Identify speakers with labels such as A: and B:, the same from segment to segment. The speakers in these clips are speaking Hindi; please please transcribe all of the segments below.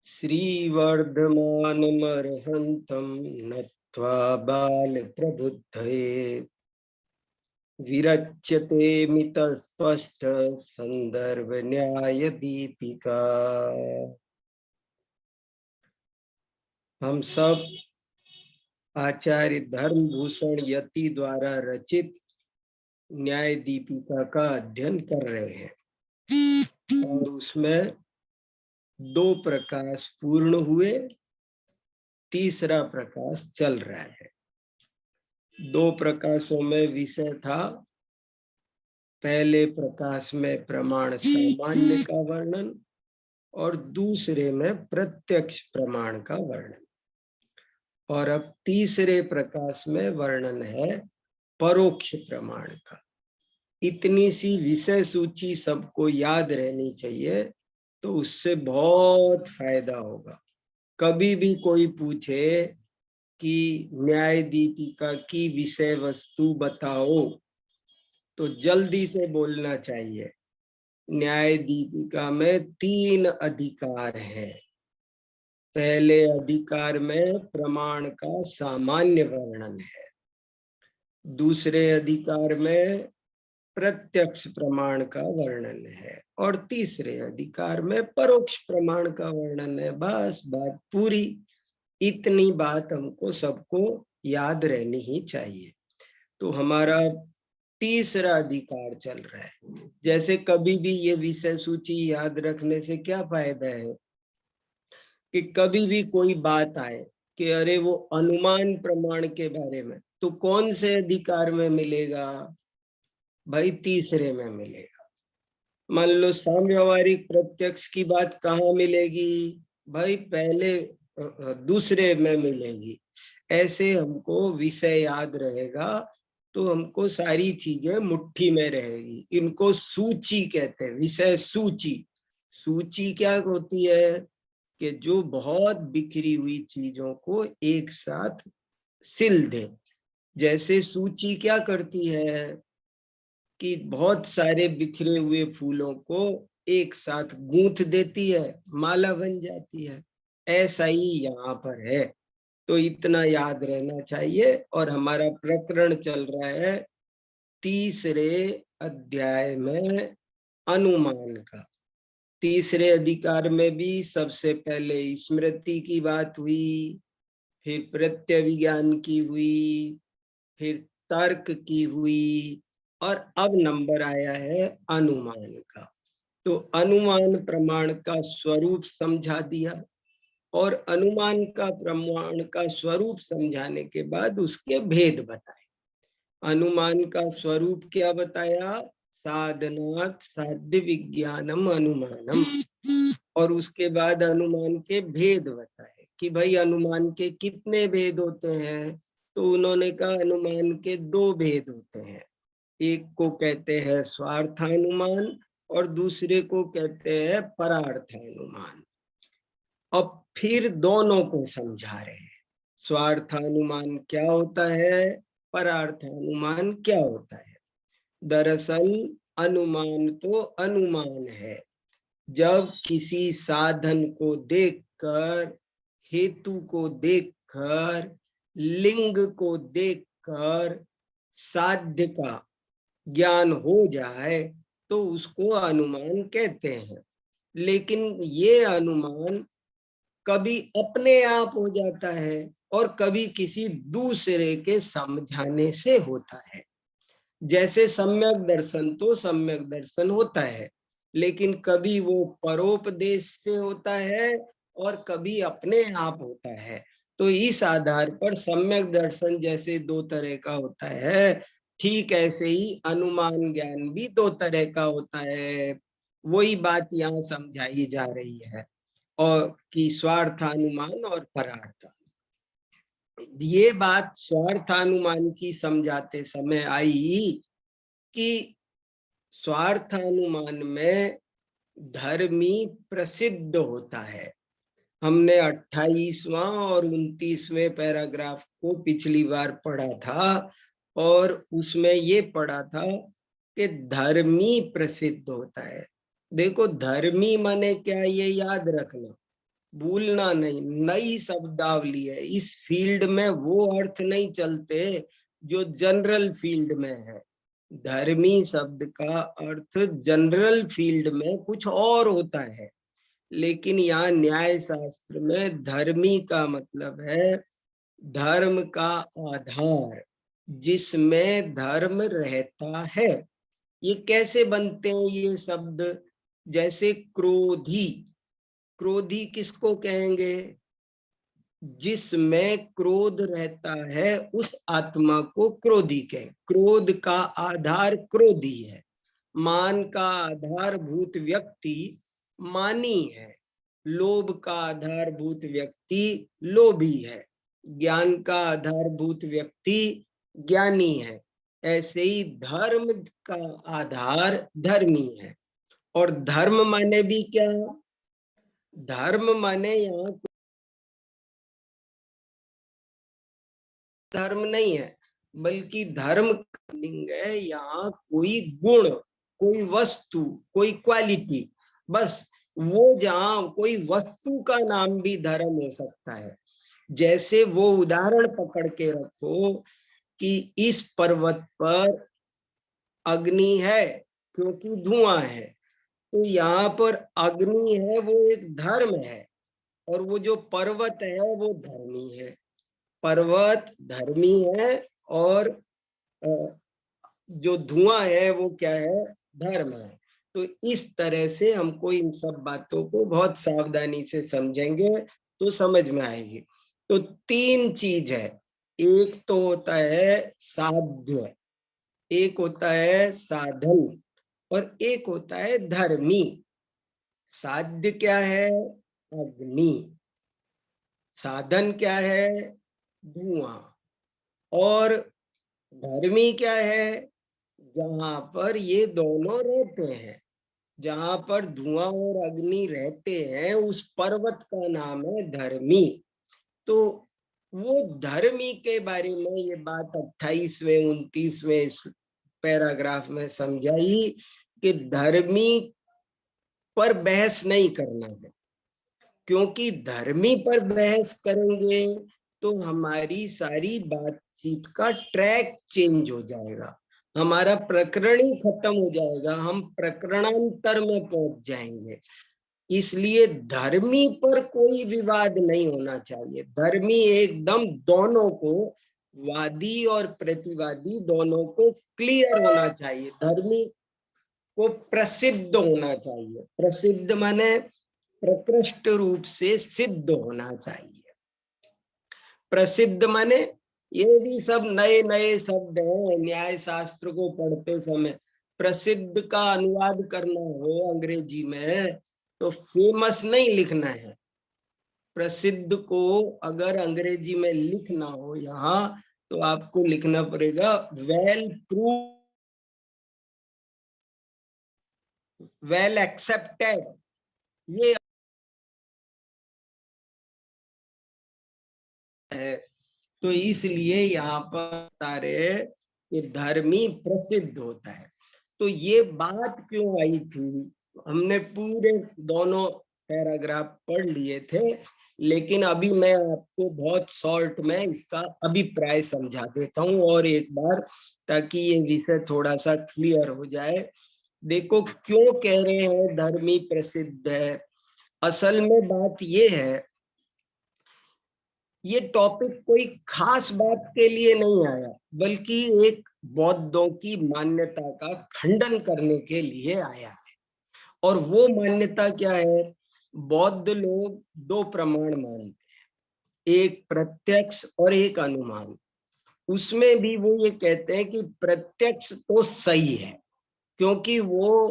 A: श्रीवर्धमानमर्हन्तं नत्वा बालप्रबुद्धये विरच्यते मितस्पष्ट संदर्भ न्याय दीपिका। हम सब आचार्य धर्मभूषण यति द्वारा रचित न्याय दीपिका का अध्ययन कर रहे हैं और उसमें 2 प्रकाश पूर्ण हुए, तीसरा प्रकाश चल रहा है। 2 प्रकाशों में विषय था, पहले प्रकाश में प्रमाण सामान्य का वर्णन और दूसरे में प्रत्यक्ष प्रमाण का वर्णन, और अब तीसरे प्रकाश में वर्णन है परोक्ष प्रमाण का। इतनी सी विषय सूची सबको याद रहनी चाहिए, तो उससे बहुत फायदा होगा। कभी भी कोई पूछे कि न्याय दीपिका की विषय वस्तु बताओ, तो जल्दी से बोलना चाहिए। न्याय दीपिका में 3 अधिकार हैं। पहले अधिकार में प्रमाण का सामान्य वर्णन है, दूसरे अधिकार में प्रत्यक्ष प्रमाण का वर्णन है और तीसरे अधिकार में परोक्ष प्रमाण का वर्णन है। बस बात पूरी। इतनी बात हमको सबको याद रहनी ही चाहिए। तो हमारा तीसरा अधिकार चल रहा है। जैसे कभी भी ये विषय सूची याद रखने से क्या फायदा है कि कभी भी कोई बात आए कि अरे वो अनुमान प्रमाण के बारे में, तो कौन से अधिकार में मिलेगा भाई? तीसरे में मिलेगा। मान लो साम्यवारिक प्रत्यक्ष की बात कहाँ मिलेगी भाई? पहले दूसरे में मिलेगी। ऐसे हमको विषय याद रहेगा तो हमको सारी चीजें मुट्ठी में रहेगी। इनको सूची कहते हैं, विषय सूची। सूची क्या होती है कि जो बहुत बिखरी हुई चीजों को एक साथ सिल दे। जैसे सूची क्या करती है कि बहुत सारे बिखरे हुए फूलों को एक साथ गूंथ देती है, माला बन जाती है। ऐसा ही यहाँ पर है। तो इतना याद रहना चाहिए। और हमारा प्रकरण चल रहा है तीसरे अध्याय में अनुमान का। तीसरे अधिकार में भी सबसे पहले स्मृति की बात हुई, फिर प्रत्यय विज्ञान की हुई, फिर तर्क की हुई, और अब नंबर आया है अनुमान का। तो अनुमान प्रमाण का स्वरूप समझा दिया, और अनुमान का प्रमाण का स्वरूप समझाने के बाद उसके भेद बताए। अनुमान का स्वरूप क्या बताया? साधनात् साध्य विज्ञानम अनुमानम। और उसके बाद अनुमान के भेद बताए कि भाई अनुमान के कितने भेद होते हैं। तो उन्होंने कहा अनुमान के 2 भेद होते हैं। एक को कहते हैं स्वार्थानुमान और दूसरे को कहते हैं परार्थानुमान। अब फिर दोनों को समझा रहे हैं। स्वार्थानुमान क्या होता है, परार्थानुमान क्या होता है। दरअसल अनुमान तो अनुमान है, जब किसी साधन को देखकर, हेतु को देखकर, लिंग को देखकर साध्य का ज्ञान हो जाए तो उसको अनुमान कहते हैं। लेकिन ये अनुमान कभी अपने आप हो जाता है और कभी किसी दूसरे के समझाने से होता है। जैसे सम्यक दर्शन तो सम्यक दर्शन होता है, लेकिन कभी वो परोपदेश से होता है और कभी अपने आप होता है। तो इस आधार पर सम्यक दर्शन जैसे 2 तरह का होता है, ठीक ऐसे ही अनुमान ज्ञान भी 2 तरह का होता है। वही बात यहाँ समझाई जा रही है, और कि स्वार्थानुमान और परार्थ। ये बात स्वार्थानुमान की समझाते समय आई कि स्वार्थानुमान में धर्मी प्रसिद्ध होता है। हमने 28वां और 29वें पैराग्राफ को पिछली बार पढ़ा था, और उसमें ये पढ़ा था कि धर्मी प्रसिद्ध होता है। देखो धर्मी माने क्या, ये याद रखना। भूलना नहीं, नई शब्दावली है। इस फील्ड में वो अर्थ नहीं चलते जो जनरल फील्ड में है। धर्मी शब्द का अर्थ जनरल फील्ड में कुछ और होता है, लेकिन यहाँ न्याय शास्त्र में धर्मी का मतलब है धर्म का आधार, जिसमें धर्म रहता है। ये कैसे बनते हैं ये शब्द? जैसे क्रोधी, क्रोधी किसको कहेंगे? जिसमें क्रोध रहता है उस आत्मा को क्रोधी कहें। क्रोध का आधार क्रोधी है। मान का आधारभूत व्यक्ति मानी है। लोभ का आधारभूत व्यक्ति लोभी है। ज्ञान का आधारभूत व्यक्ति ज्ञानी है। ऐसे ही धर्म का आधार धर्मी है। और धर्म माने भी क्या? धर्म माने यहाँ धर्म नहीं है, बल्कि धर्म लिंग है यहाँ कोई गुण, कोई वस्तु, कोई क्वालिटी। बस वो जहाँ कोई वस्तु का नाम भी धर्म हो सकता है। जैसे वो उदाहरण पकड़ के रखो कि इस पर्वत पर अग्नि है क्योंकि धुआं है, तो यहाँ पर अग्नि है वो एक धर्म है, और वो जो पर्वत है वो धर्मी है। पर्वत धर्मी है और जो धुआं है वो क्या है? धर्म है। तो इस तरह से हमको इन सब बातों को बहुत सावधानी से समझेंगे तो समझ में आएगी। तो तीन चीज है, एक तो होता है साध्य, एक होता है साधन, और एक होता है धर्मी। साध्य क्या है? अग्नि। साधन क्या है? धुआं। और धर्मी क्या है? जहां पर ये दोनों रहते हैं, जहां पर धुआं और अग्नि रहते हैं, उस पर्वत का नाम है धर्मी। तो वो धर्मी के बारे में ये बात 28वें 29वें पैराग्राफ में समझाई कि धर्मी पर बहस नहीं करना है, क्योंकि धर्मी पर बहस करेंगे तो हमारी सारी बातचीत का ट्रैक चेंज हो जाएगा, हमारा प्रकरण ही खत्म हो जाएगा, हम प्रकरणांतर में पहुंच जाएंगे। इसलिए धर्मी पर कोई विवाद नहीं होना चाहिए। धर्मी एकदम दोनों को, वादी और प्रतिवादी दोनों को क्लियर होना चाहिए। धर्मी को प्रसिद्ध होना चाहिए। प्रसिद्ध माने प्रकृष्ट रूप से सिद्ध होना चाहिए। प्रसिद्ध माने ये भी सब नए नए शब्द हैं न्याय शास्त्र को पढ़ते समय। प्रसिद्ध का अनुवाद करना हो अंग्रेजी में तो फेमस नहीं लिखना है। प्रसिद्ध को अगर अंग्रेजी में लिखना हो यहाँ तो आपको लिखना पड़ेगा वेल प्रूव, वेल एक्सेप्टेड। ये है। तो इसलिए यहाँ पर बता रहे कि धर्मी प्रसिद्ध होता है। तो ये बात क्यों आई थी? हमने पूरे दोनों पैराग्राफ पढ़ लिए थे, लेकिन अभी मैं आपको बहुत शॉर्ट में इसका अभिप्राय समझा देता हूँ और एक बार, ताकि ये विषय थोड़ा सा क्लियर हो जाए। देखो क्यों कह रहे हैं धर्मी प्रसिद्ध है। असल में बात ये है, ये टॉपिक कोई खास बात के लिए नहीं आया, बल्कि एक बौद्धों की मान्यता का खंडन करने के लिए आया है। और वो मान्यता क्या है? बौद्ध लोग दो प्रमाण मानते हैं, एक प्रत्यक्ष और एक अनुमान। उसमें भी वो ये कहते हैं कि प्रत्यक्ष तो सही है, क्योंकि वो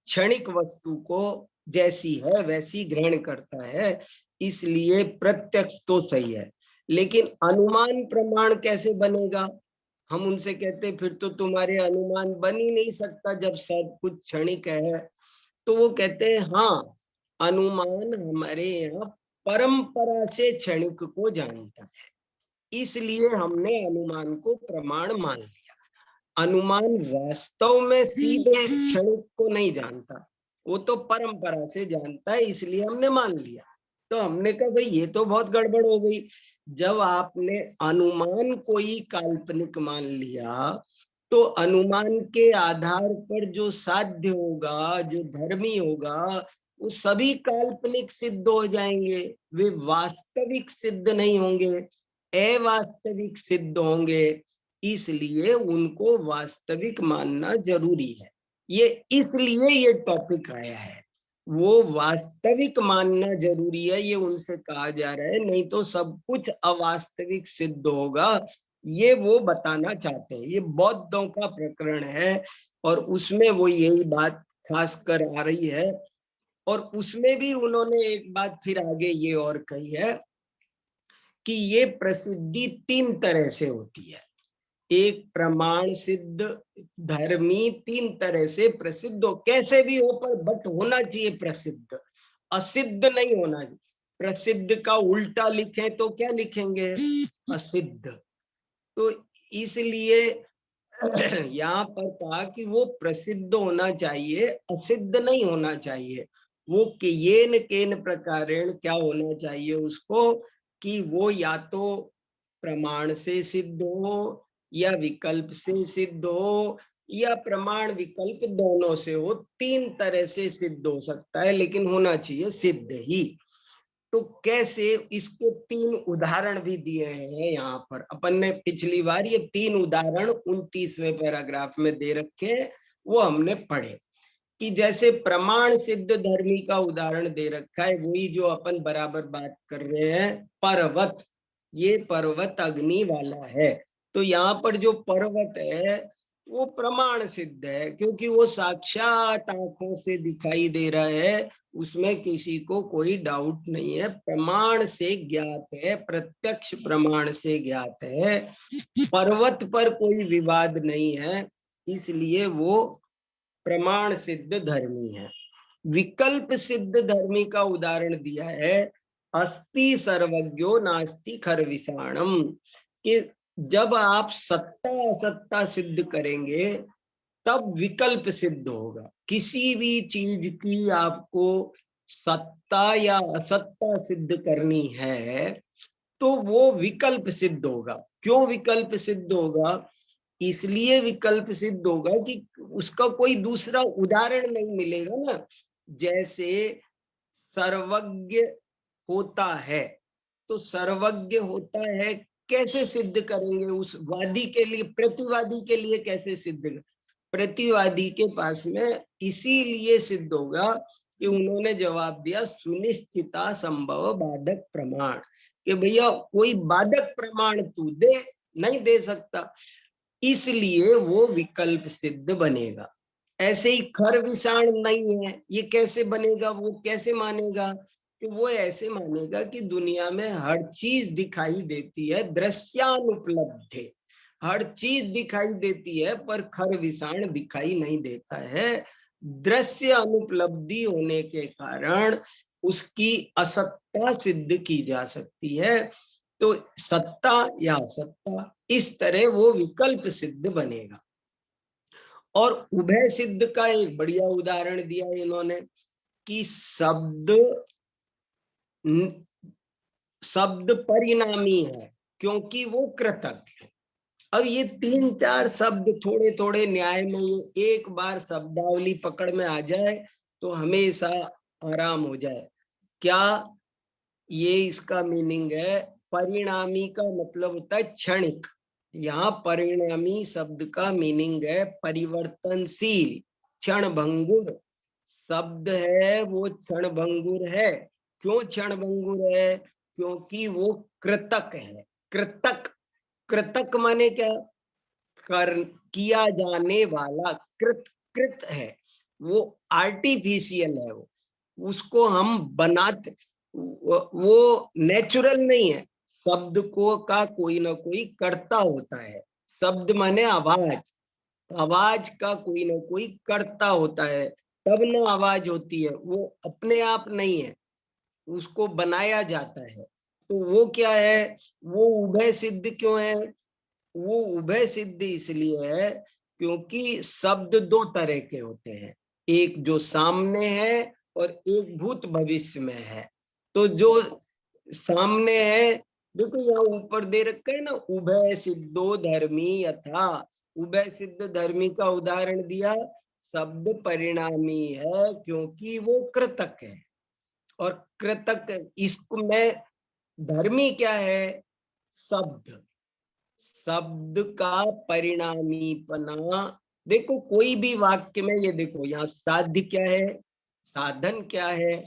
A: क्षणिक वस्तु को जैसी है वैसी ग्रहण करता है, इसलिए प्रत्यक्ष तो सही है। लेकिन अनुमान प्रमाण कैसे बनेगा? हम उनसे कहते फिर तो तुम्हारे अनुमान बन ही नहीं सकता जब सब कुछ क्षणिक है। तो वो कहते हैं हाँ, अनुमान हमारे यहाँ परंपरा से क्षणिक को जानता है, इसलिए हमने अनुमान को प्रमाण मान लिया। अनुमान वास्तव में सीधे क्षणिक को नहीं जानता, वो तो परंपरा से जानता है, इसलिए हमने मान लिया। तो हमने कहा भाई ये तो बहुत गड़बड़ हो गई। जब आपने अनुमान कोई काल्पनिक मान लिया, तो अनुमान के आधार पर जो साध्य होगा, जो धर्मी होगा, वो सभी काल्पनिक सिद्ध हो जाएंगे, वे वास्तविक सिद्ध नहीं होंगे, अवास्तविक सिद्ध होंगे। इसलिए उनको वास्तविक मानना जरूरी है। ये इसलिए ये टॉपिक आया है, वो वास्तविक मानना जरूरी है, ये उनसे कहा जा रहा है, नहीं तो सब कुछ अवास्तविक सिद्ध होगा, ये वो बताना चाहते हैं। ये बौद्धों का प्रकरण है और उसमें वो यही बात खासकर आ रही है। और उसमें भी उन्होंने एक बात फिर आगे ये और कही है कि ये प्रसिद्धि 3 तरह से होती है। एक प्रमाण सिद्ध धर्मी 3 तरह से प्रसिद्ध हो, कैसे भी हो पर बट होना चाहिए प्रसिद्ध, असिद्ध नहीं होना चाहिए। प्रसिद्ध का उल्टा लिखें तो क्या लिखेंगे? असिद्ध। तो इसलिए यहाँ पर कहा कि वो प्रसिद्ध होना चाहिए, असिद्ध नहीं होना चाहिए। वो येन केन प्रकारेण क्या होना चाहिए उसको, कि वो या तो प्रमाण से सिद्ध हो या विकल्प से सिद्ध हो या प्रमाण विकल्प दोनों से हो। 3 तरह से सिद्ध हो सकता है, लेकिन होना चाहिए सिद्ध ही। तो कैसे, इसके 3 उदाहरण भी दिए हैं यहाँ पर। अपन ने पिछली बार ये 3 उदाहरण 29वें पैराग्राफ में दे रखे, वो हमने पढ़े कि जैसे प्रमाण सिद्ध धर्मी का उदाहरण दे रखा है, वही जो अपन बराबर बात कर रहे हैं, पर्वत। ये पर्वत अग्नि वाला है, तो यहाँ पर जो पर्वत है वो प्रमाण सिद्ध है, क्योंकि वो साक्षात आंखों से दिखाई दे रहा है, उसमें किसी को कोई डाउट नहीं है, प्रमाण से ज्ञात है, प्रत्यक्ष प्रमाण से ज्ञात है, पर्वत पर कोई विवाद नहीं है, इसलिए वो प्रमाण सिद्ध धर्मी है। विकल्प सिद्ध धर्मी का उदाहरण दिया है, अस्ति सर्वज्ञो नास्ति खरविषाणम, कि जब आप सत्ता असत्ता सिद्ध करेंगे तब विकल्प सिद्ध होगा। किसी भी चीज की आपको सत्ता या असत्ता सिद्ध करनी है तो वो विकल्प सिद्ध होगा। क्यों विकल्प सिद्ध होगा? इसलिए विकल्प सिद्ध होगा कि उसका कोई दूसरा उदाहरण नहीं मिलेगा ना। जैसे सर्वज्ञ होता है, तो सर्वज्ञ होता है कैसे सिद्ध करेंगे? उस वादी के लिए, प्रतिवादी के लिए कैसे सिद्ध? प्रतिवादी के पास में इसीलिए सिद्ध होगा कि उन्होंने जवाब दिया सुनिश्चिता संभव बाधक प्रमाण, कि भैया कोई बाधक प्रमाण तू दे, नहीं दे सकता, इसलिए वो विकल्प सिद्ध बनेगा। ऐसे ही खर विषाण नहीं है, ये कैसे बनेगा? वो कैसे मानेगा? कि वो ऐसे मानेगा कि दुनिया में हर चीज दिखाई देती है, दृश्यानुपलब्ध, हर चीज दिखाई देती है पर खर विषाण दिखाई नहीं देता है। दृश्य अनुपलब्धि होने के कारण उसकी असत्ता सिद्ध की जा सकती है। तो सत्ता या असत्ता, इस तरह वो विकल्प सिद्ध बनेगा। और उभय सिद्ध का एक बढ़िया उदाहरण दिया इन्होंने कि शब्द परिणामी है क्योंकि वो कृतक है। अब ये 3-4 शब्द थोड़े थोड़े न्याय में, ये एक बार शब्दावली पकड़ में आ जाए तो हमेशा आराम हो जाए। क्या ये इसका मीनिंग है? परिणामी का मतलब होता है क्षणिक। यहाँ परिणामी शब्द का मीनिंग है परिवर्तनशील, क्षणभंगुर शब्द है, वो क्षणभंगुर है। क्यों क्षणभंगुर है? क्योंकि वो कृतक है। कृतक, कृतक माने क्या? कर, किया जाने वाला, कृत, कृत है, वो आर्टिफिशियल है, वो उसको हम बनाते, वो नेचुरल नहीं है। शब्द को का कोई ना कोई कर्ता होता है। शब्द माने आवाज, आवाज का कोई ना कोई कर्ता होता है, तब ना आवाज होती है, वो अपने आप नहीं है, उसको बनाया जाता है। तो वो क्या है? वो उभय सिद्ध क्यों है? वो उभय सिद्ध इसलिए है क्योंकि शब्द 2 तरह के होते हैं, एक जो सामने है और एक भूत भविष्य में है। तो जो सामने है, देखो यहाँ ऊपर दे रखा है ना, उभय सिद्धो धर्मी यथा। उभय सिद्ध धर्मी का उदाहरण दिया, शब्द परिणामी है क्योंकि वो कृतक है। और कृतक इसको में धर्मी क्या है? शब्द। शब्द का परिणामीपना। देखो कोई भी वाक्य में ये देखो, यहाँ साध्य क्या है, साधन क्या है,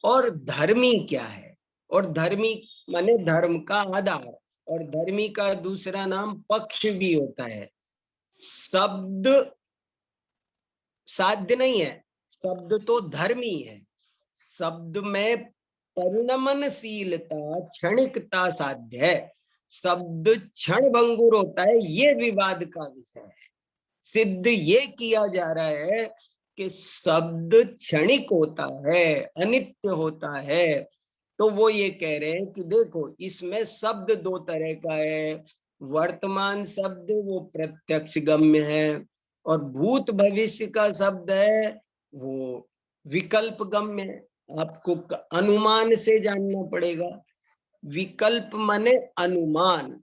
A: और धर्मी क्या है। और धर्मी माने धर्म का आधार, और धर्मी का दूसरा नाम पक्ष भी होता है। शब्द साध्य नहीं है, शब्द तो धर्मी है। शब्द में परिणमनशीलता, क्षणिकता साध्य है। शब्द क्षण भंगुर होता है, ये विवाद का विषय है। सिद्ध ये किया जा रहा है कि शब्द क्षणिक होता है, अनित्य होता है। तो वो ये कह रहे हैं कि देखो इसमें शब्द दो तरह का है। वर्तमान शब्द वो प्रत्यक्ष गम्य है, और भूत भविष्य का शब्द है वो विकल्प गम्य है। आपको अनुमान से जानना पड़ेगा। विकल्प माने अनुमान,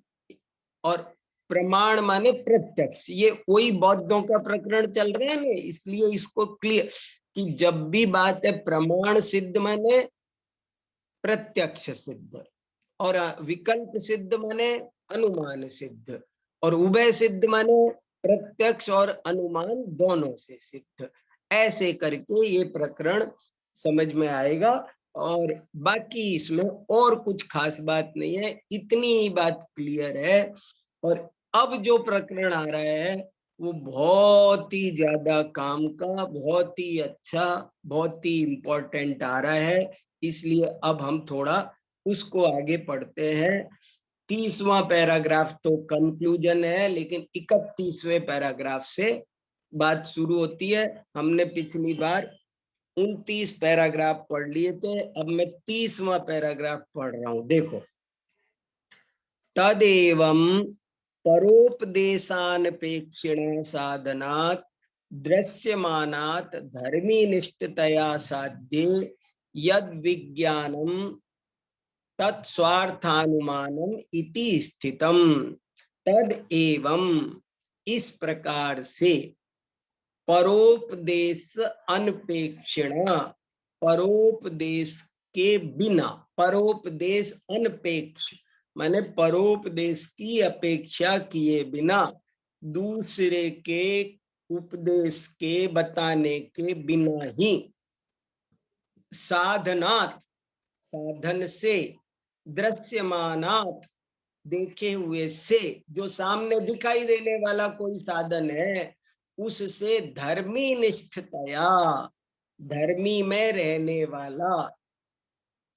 A: और प्रमाण माने प्रत्यक्ष। ये वही बौद्धों का प्रकरण चल रहा है ना, इसलिए इसको क्लियर कि जब भी बात है प्रमाण सिद्ध माने प्रत्यक्ष सिद्ध, और विकल्प सिद्ध माने अनुमान सिद्ध, और उभय सिद्ध माने प्रत्यक्ष और अनुमान दोनों से सिद्ध। ऐसे करके ये प्रकरण समझ में आएगा। और बाकी इसमें और कुछ खास बात नहीं है, इतनी ही बात क्लियर है। और अब जो प्रकरण आ रहा है वो बहुत ही ज्यादा काम का, बहुत ही अच्छा, बहुत ही इम्पोर्टेंट आ रहा है। इसलिए अब हम थोड़ा उसको आगे पढ़ते हैं। 30वां पैराग्राफ तो कंक्लूजन है, लेकिन 31वें पैराग्राफ से बात शुरू होती है। हमने पिछली बार 29 पैराग्राफ पढ़ लिए थे, अब मैं 30वां पैराग्राफ पढ़ रहा हूं। देखो, तदेवं परोपदेशानपेक्षिण साधनात् दृश्यमानात् धर्मी निष्ठतया साध्ये यद विज्ञानम तत्स्वार्थानुमानम इति स्थितम। तद एवं इस प्रकार से परोपदेश अनपेक्षिण, परोपदेश के बिना, परोपदेश अनपेक्ष माने परोपदेश की अपेक्षा किए बिना, दूसरे के उपदेश के बताने के बिना ही, साधनात् साधन से, दृश्यमानात् देखे हुए से, जो सामने दिखाई देने वाला कोई साधन है उससे धर्मी निष्ठतया, धर्मी में रहने वाला,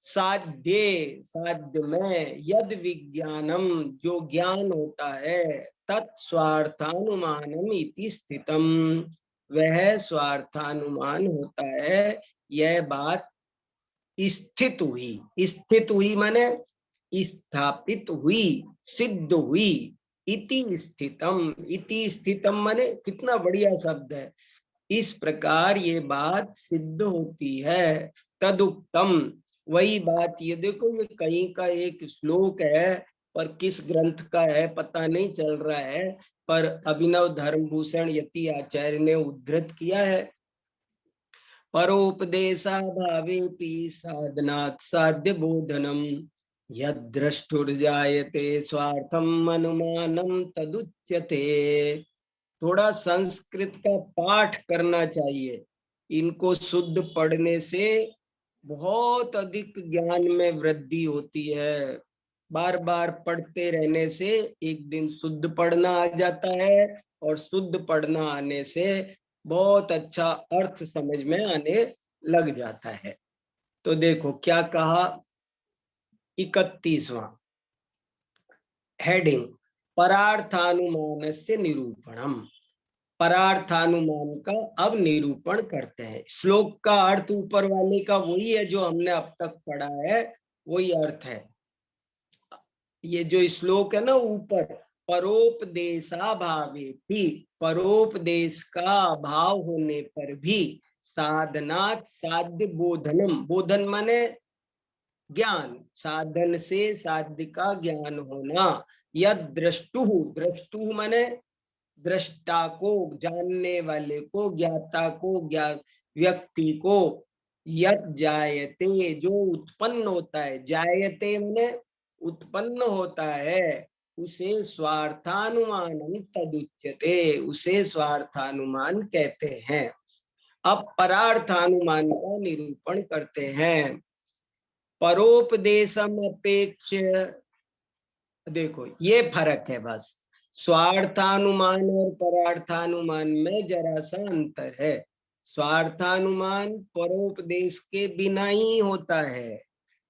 A: साध्य साध्य में, यद विज्ञानम जो ज्ञान होता है, तत्स्वार्थानुमानम इति स्थितम वह स्वार्थानुमान होता है। यह बात स्थित हुई, स्थित हुई माने स्थापित हुई, सिद्ध हुई। इति स्थितम, इति स्थितम माने कितना बढ़िया शब्द है। इस प्रकार ये बात सिद्ध होती है। तदुक्तम, वही बात, ये देखो ये कहीं का एक श्लोक है, पर किस ग्रंथ का है पता नहीं चल रहा है, पर अभिनव धर्मभूषण यति आचार्य ने उद्धृत किया है। परोपदेशा भावेपि साधनात् साध्य बोधनम यद्द्रष्टुर्जायते स्वार्थम अनुमानम तदुच्यते। थोड़ा संस्कृत का पाठ करना चाहिए, इनको शुद्ध पढ़ने से बहुत अधिक ज्ञान में वृद्धि होती है। बार बार पढ़ते रहने से एक दिन शुद्ध पढ़ना आ जाता है, और शुद्ध पढ़ना आने से बहुत अच्छा अर्थ समझ में आने लग जाता है। तो देखो क्या कहा, 31वां हेडिंग, परार्थानुमान से निरूपणम। परार्थानुमान का अब निरूपण करते हैं। श्लोक का अर्थ ऊपर वाले का वही है जो हमने अब तक पढ़ा है, वही अर्थ है। ये जो श्लोक है ना ऊपर, परोपदेशा भावे भी, परोपदेश का अभाव होने पर भी, साधनात् साध्य बोधनम, बोधन माने ज्ञान, साधन से साध्य का ज्ञान होना। यद दृष्टु, दृष्टु माने दृष्टा को, जानने वाले को, ज्ञाता को, व्यक्ति को। यद जायते, जो उत्पन्न होता है, जायते माने उत्पन्न होता है, उसे स्वार्थानुमानम तदुच्यते, उसे स्वार्थानुमान कहते हैं। अब परार्थानुमान का निरूपण करते हैं। परोपदेशम अपेक्ष, देखो ये फर्क है बस, स्वार्थानुमान और परार्थानुमान में जरा सा अंतर है। स्वार्थानुमान परोपदेश के बिना ही होता है,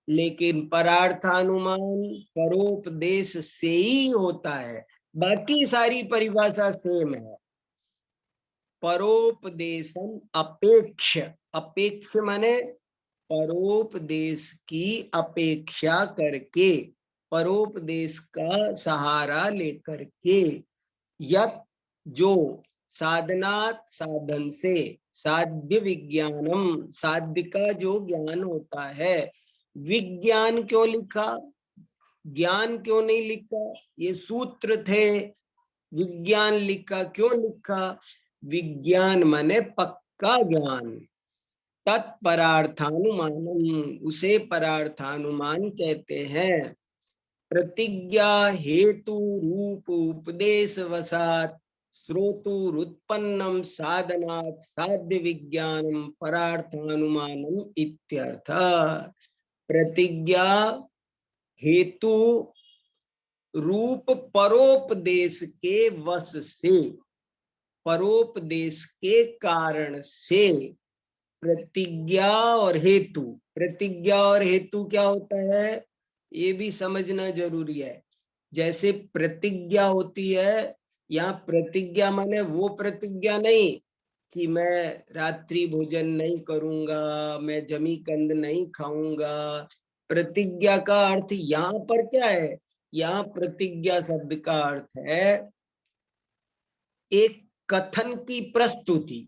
A: लेकिन परार्थानुमान परोपदेश से ही होता है। बाकी सारी परिभाषा सेम है। परोपदेशम अपेक्ष, अपेक्ष माने परोपदेश की अपेक्षा करके, परोपदेश का सहारा लेकर के। यत, जो, साधनात्, साधन से, साध्य विज्ञानम, साध्य का जो ज्ञान होता है। विज्ञान क्यों लिखा, ज्ञान क्यों नहीं लिखा, ये सूत्र थे। विज्ञान लिखा, क्यों लिखा, विज्ञान माने पक्का ज्ञान। तत्परार्थानुमानम, उसे परार्थानुमान कहते हैं। प्रतिज्ञा हेतु रूप उपदेश वसात श्रोतुरुत्पन्नम साधनात् साध्य विज्ञानम परार्थानुमानम इत्यर्थ। प्रतिज्ञा हेतु रूप परोपदेश के वश से, परोपदेश के कारण से। प्रतिज्ञा और हेतु, प्रतिज्ञा और हेतु क्या होता है ये भी समझना जरूरी है। जैसे प्रतिज्ञा होती है, यहाँ प्रतिज्ञा माने वो प्रतिज्ञा नहीं कि मैं रात्रि भोजन नहीं करूंगा, मैं जमी कंद नहीं खाऊंगा। प्रतिज्ञा का अर्थ यहाँ पर क्या है, यहाँ प्रतिज्ञा शब्द का अर्थ है एक कथन की प्रस्तुति,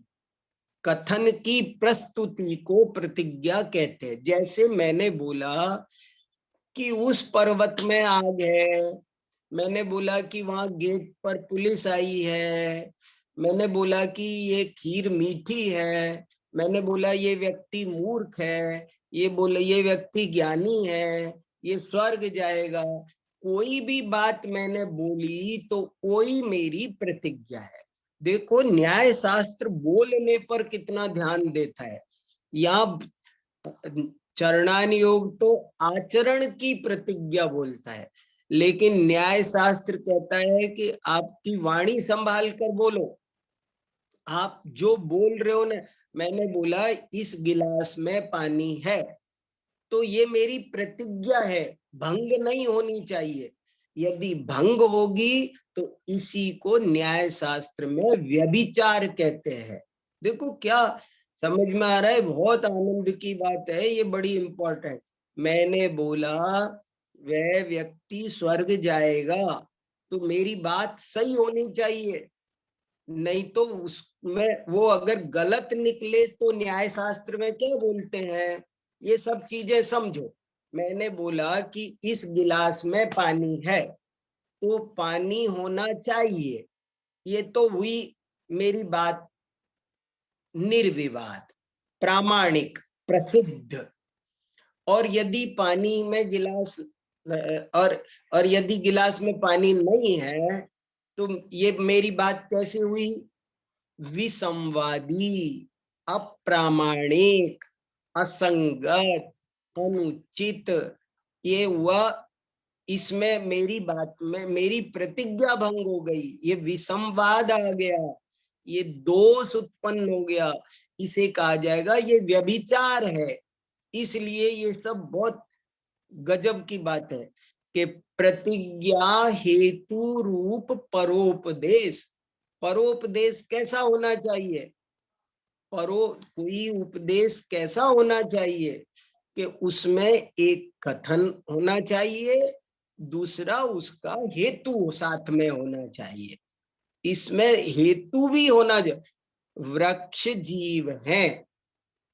A: कथन की प्रस्तुति को प्रतिज्ञा कहते हैं। जैसे मैंने बोला कि उस पर्वत में आग है, मैंने बोला कि वहां गेट पर पुलिस आई है, मैंने बोला कि ये खीर मीठी है, मैंने बोला ये व्यक्ति मूर्ख है, ये बोला ये व्यक्ति ज्ञानी है, ये स्वर्ग जाएगा। कोई भी बात मैंने बोली तो कोई मेरी प्रतिज्ञा है। देखो न्याय शास्त्र बोलने पर कितना ध्यान देता है। यहाँ चरणान योग तो आचरण की प्रतिज्ञा बोलता है, लेकिन न्याय शास्त्र कहता है कि आपकी वाणी संभाल कर बोलो। आप जो बोल रहे हो ना, मैंने बोला इस गिलास में पानी है, तो ये मेरी प्रतिज्ञा है, भंग नहीं होनी चाहिए। यदि भंग होगी तो इसी को न्याय शास्त्र में व्यभिचार कहते हैं। देखो क्या समझ में आ रहा है, बहुत आनंद की बात है, ये बड़ी इंपॉर्टेंट। मैंने बोला वह व्यक्ति स्वर्ग जाएगा, तो मेरी बात सही होनी चाहिए, नहीं तो उसमें वो अगर गलत निकले तो न्याय शास्त्र में क्या बोलते हैं, ये सब चीजें समझो। मैंने बोला कि इस गिलास में पानी है, तो पानी होना चाहिए, ये तो हुई मेरी बात निर्विवाद, प्रामाणिक, प्रसिद्ध। और यदि पानी में गिलास और यदि गिलास में पानी नहीं है तो ये मेरी बात कैसे हुई, विसंवादी, अप्रामाणिक, असंगत, अनुचित, ये हुआ। इसमें मेरी बात में मेरी प्रतिज्ञा भंग हो गई, ये विसंवाद आ गया, ये दोष उत्पन्न हो गया, इसे कहा जाएगा ये व्यभिचार है। इसलिए ये सब बहुत गजब की बात है कि प्रतिज्ञा हेतु रूप परोपदेश, परोपदेश कैसा होना चाहिए, कोई उपदेश कैसा होना चाहिए कि उसमें एक कथन होना चाहिए, दूसरा उसका हेतु साथ में होना चाहिए। इसमें हेतु भी होना चाहिए। वृक्ष जीव हैं,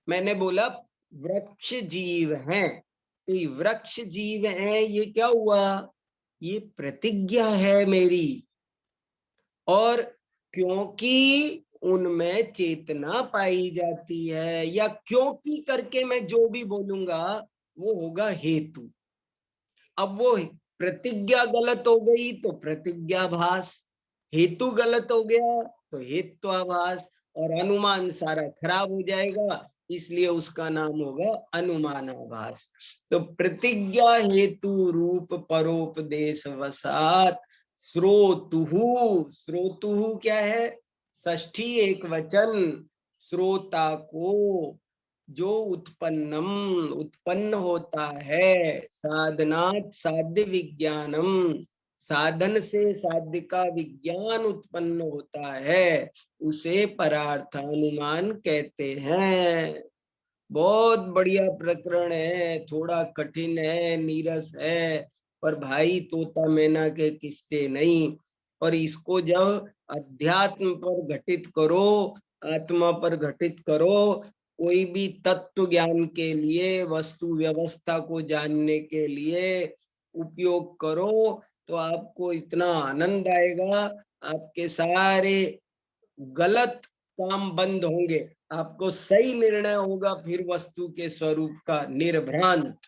A: मैंने बोला वृक्ष जीव हैं, तो ये वृक्ष जीव है, ये क्या हुआ, ये प्रतिज्ञा है मेरी। और क्योंकि उनमें चेतना पाई जाती है, या क्योंकि करके मैं जो भी बोलूंगा वो होगा हेतु। अब वो प्रतिज्ञा गलत हो गई तो प्रतिज्ञाभास, हेतु गलत हो गया तो हेत्वाभास, और अनुमान सारा खराब हो जाएगा, इसलिए उसका नाम होगा अनुमानाभास। तो प्रतिज्ञा हेतु रूप परोपदेश वसात श्रोतुहु, श्रोतुहु क्या है, षष्ठी एक वचन, श्रोता को जो उत्पन्नम उत्पन्न होता है, साधनात् साध्य विज्ञानम, साधन से साध्य का विज्ञान उत्पन्न होता है, उसे परार्थानुमान कहते हैं। बहुत बढ़िया प्रकरण है, थोड़ा कठिन है, नीरस है, पर भाई तोता मैना के किस्से नहीं। और इसको जब अध्यात्म पर घटित करो, आत्मा पर घटित करो, कोई भी तत्व ज्ञान के लिए, वस्तु व्यवस्था को जानने के लिए उपयोग करो, तो आपको इतना आनंद आएगा, आपके सारे गलत काम बंद होंगे, आपको सही निर्णय होगा फिर वस्तु के स्वरूप का, निर्भ्रांत।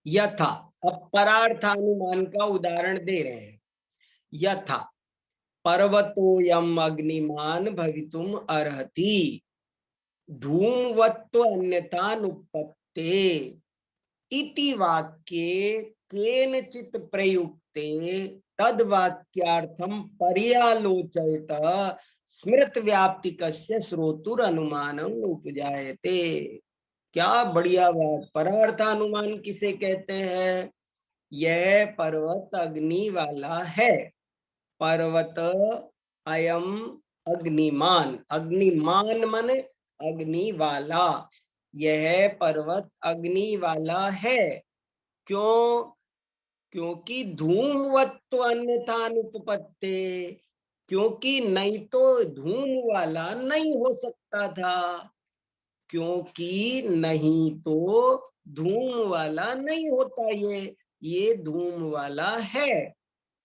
A: यथा, अब परार्थानुमान का उदाहरण दे रहे हैं। यथा पर्वतोयम अग्निमान भवितुम अर्हति धूमवत्व अन्यतानुपत्ते इति वाक्ये केनचित् प्रयुक्ते तद वाक्यार्थम पर्यालोचयत स्मृत व्याप्तिकस्य श्रोतुर अनुमानम उपजायते। क्या बढ़िया बात, परार्थानुमान किसे कहते हैं, यह पर्वत अग्नि वाला है, पर्वत अयम अग्निमान, अग्निमान माने अग्नि वाला, यह पर्वत अग्नि वाला है। क्यों, क्योंकि धूमवत्व अन्यथानुपपत्ते, क्योंकि नहीं तो धूम वाला नहीं हो सकता था, क्योंकि नहीं तो धूम वाला नहीं होता, ये धूम वाला है,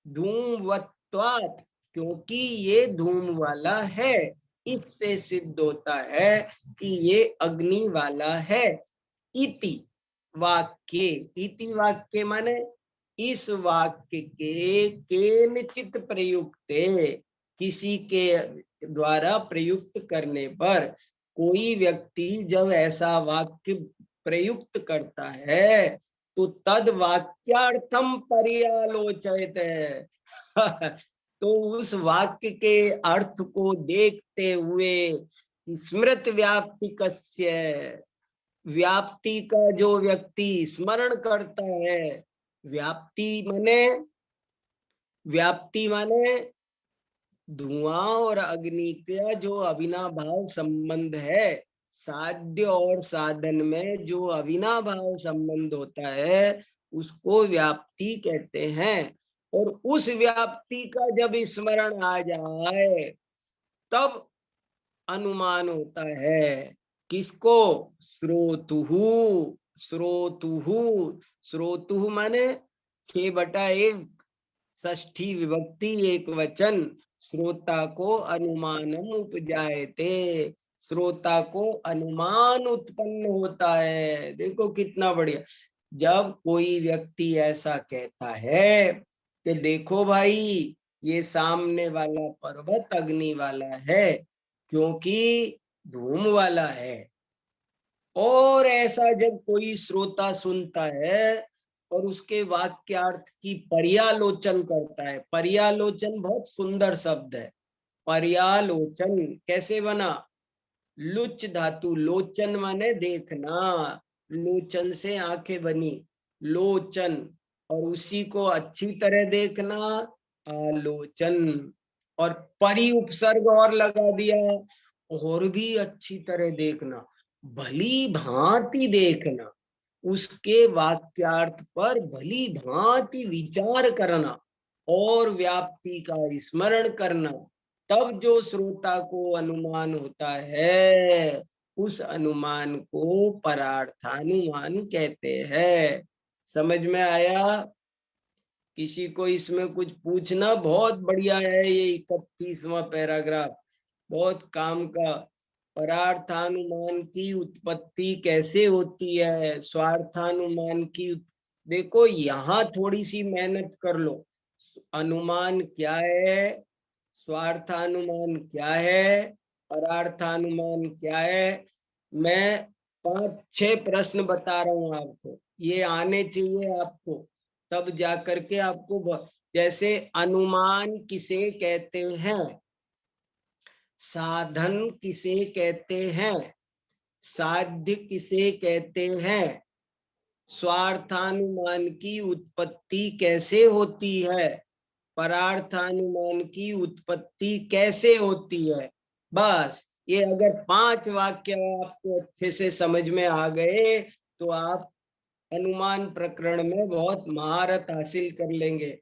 A: धूमवत्वात्, क्योंकि ये धूम वाला है, इससे सिद्ध होता है कि ये अग्नि वाला है। इति वाक्य, इति वाक्य माने इस वाक्य के केनचित प्रयुक्ते, किसी के द्वारा प्रयुक्त करने पर, कोई व्यक्ति जब ऐसा वाक्य प्रयुक्त करता है तो तद वाक्यार्थम पर्यालोचयत है। तो उस वाक्य के अर्थ को देखते हुए, स्मृत व्याप्ति कस्य, व्याप्ति का जो व्यक्ति स्मरण करता है, व्याप्ति माने, व्याप्ति माने धुआं और अग्नि का जो अविनाभाव संबंध है, साध्य और साधन में जो अविनाभाव संबंध होता है उसको व्याप्ति कहते हैं। और उस व्याप्ति का जब स्मरण आ जाए तब अनुमान होता है, किसको, श्रोतुहु, श्रोतुहु, श्रोतुहु माने 6/1, षष्ठी विभक्ति एक वचन, श्रोता को अनुमानम उपजायते, श्रोता को अनुमान उत्पन्न होता है। देखो कितना बढ़िया, जब कोई व्यक्ति ऐसा कहता है कि देखो भाई ये सामने वाला पर्वत अग्नि वाला है क्योंकि धूम वाला है, और ऐसा जब कोई श्रोता सुनता है और उसके वाक्यार्थ की पर्यालोचन करता है, पर्यालोचन बहुत सुंदर शब्द है, पर्यालोचन कैसे बना, लुच धातु, लोचन माने देखना, लोचन से आंखें बनी, लोचन, और उसी को अच्छी तरह देखना, आलोचन, और परि उपसर्ग और लगा दिया, और भी अच्छी तरह देखना, भली भांति देखना, उसके वाक्यार्थ पर भली भांति विचार करना और व्याप्ति का स्मरण करना, तब जो श्रोता को अनुमान होता है उस अनुमान को परार्थानुमान कहते हैं। समझ में आया? किसी को इसमें कुछ पूछना? बहुत बढ़िया है ये 31वां पैराग्राफ, बहुत काम का। परार्थानुमान की उत्पत्ति कैसे होती है, स्वार्थानुमान की देखो यहाँ थोड़ी सी मेहनत कर लो। अनुमान क्या है, स्वार्थानुमान क्या है, परार्थानुमान क्या है। मैं 5-6 प्रश्न बता रहा हूँ आपको, ये आने चाहिए आपको, तब जा करके आपको जैसे अनुमान किसे कहते हैं, साधन किसे कहते हैं, साध्य किसे कहते हैं, स्वार्थानुमान की उत्पत्ति कैसे होती है, परार्थानुमान की उत्पत्ति कैसे होती है। बस ये अगर 5 वाक्य आपको अच्छे से समझ में आ गए तो आप अनुमान प्रकरण में बहुत महारत हासिल कर लेंगे।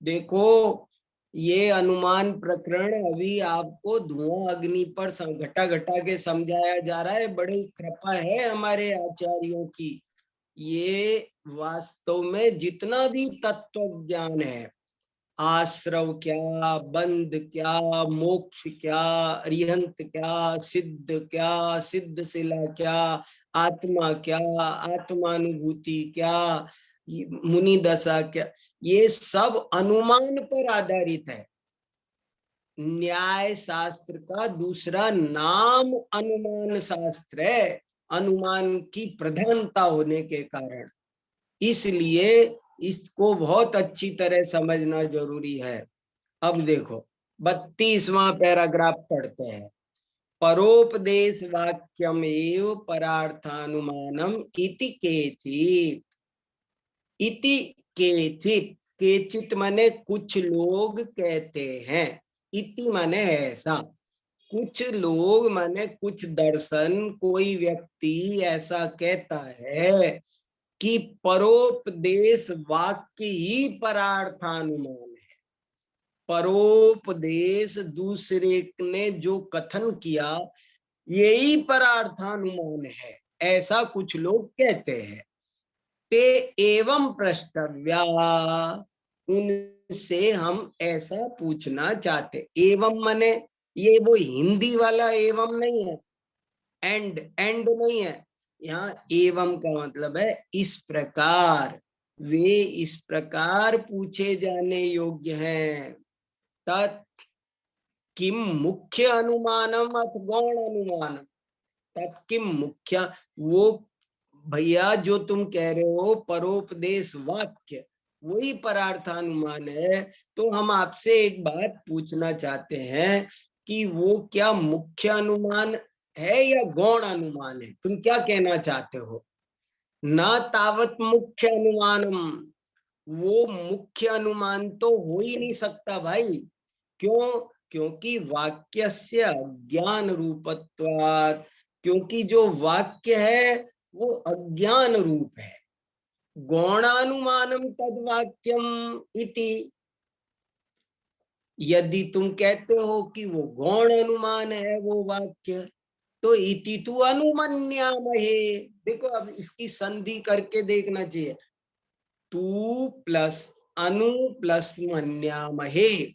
A: देखो ये अनुमान प्रकरण अभी आपको धुआं अग्नि पर घटा घटा के समझाया जा रहा है। बड़ी कृपा है हमारे आचार्यों की। ये वास्तव में जितना भी तत्व ज्ञान है, आश्रव क्या, बंध क्या, मोक्ष क्या, अरिहंत क्या, सिद्ध क्या, सिद्ध शिला क्या, आत्मा क्या, आत्मानुभूति क्या, मुनि दशा क्या, ये सब अनुमान पर आधारित है। न्याय शास्त्र का दूसरा नाम अनुमान शास्त्र है, अनुमान की प्रधानता होने के कारण। इसलिए इसको बहुत अच्छी तरह समझना जरूरी है। अब देखो 32वां पैराग्राफ पढ़ते हैं। परोपदेश वाक्यम एव परार्थानुमानम इति केचित। इति केचित, केचित माने कुछ लोग कहते हैं, इति माने ऐसा, कुछ लोग माने कुछ दर्शन, कोई व्यक्ति ऐसा कहता है कि परोपदेश वाक्य ही परार्थानुमान है। परोपदेश, दूसरे ने जो कथन किया यही परार्थानुमान है, ऐसा कुछ लोग कहते हैं। ते एवं प्रष्टव्या, उनसे हम ऐसा पूछना चाहते। एवं माने ये वो हिंदी वाला एवं नहीं है, एंड नहीं है। यहाँ एवं का मतलब है इस प्रकार, वे इस प्रकार पूछे जाने योग्य हैं। तत् किम मुख्य अनुमानम अथ गौण अनुमानम। तत् किम मुख्य, वो भैया जो तुम कह रहे हो परोपदेश वाक्य वही परार्थानुमान है, तो हम आपसे एक बात पूछना चाहते हैं कि वो क्या मुख्य अनुमान है या गौण अनुमान है? तुम क्या कहना चाहते हो? ना तावत मुख्य अनुमानम, वो मुख्य अनुमान तो हो ही नहीं सकता भाई। क्यों? क्योंकि वाक्यस्य अज्ञान रूपत्वात्, क्योंकि जो वाक्य है वो अज्ञान रूप है। गौणानुमानम तद वाक्यम इति, यदि तुम कहते हो कि वो गौण अनुमान है वो वाक्य, तो इति तु अनुमन्यामहे। देखो अब इसकी संधि करके देखना चाहिए, तू प्लस अनु प्लस मन्यामहे,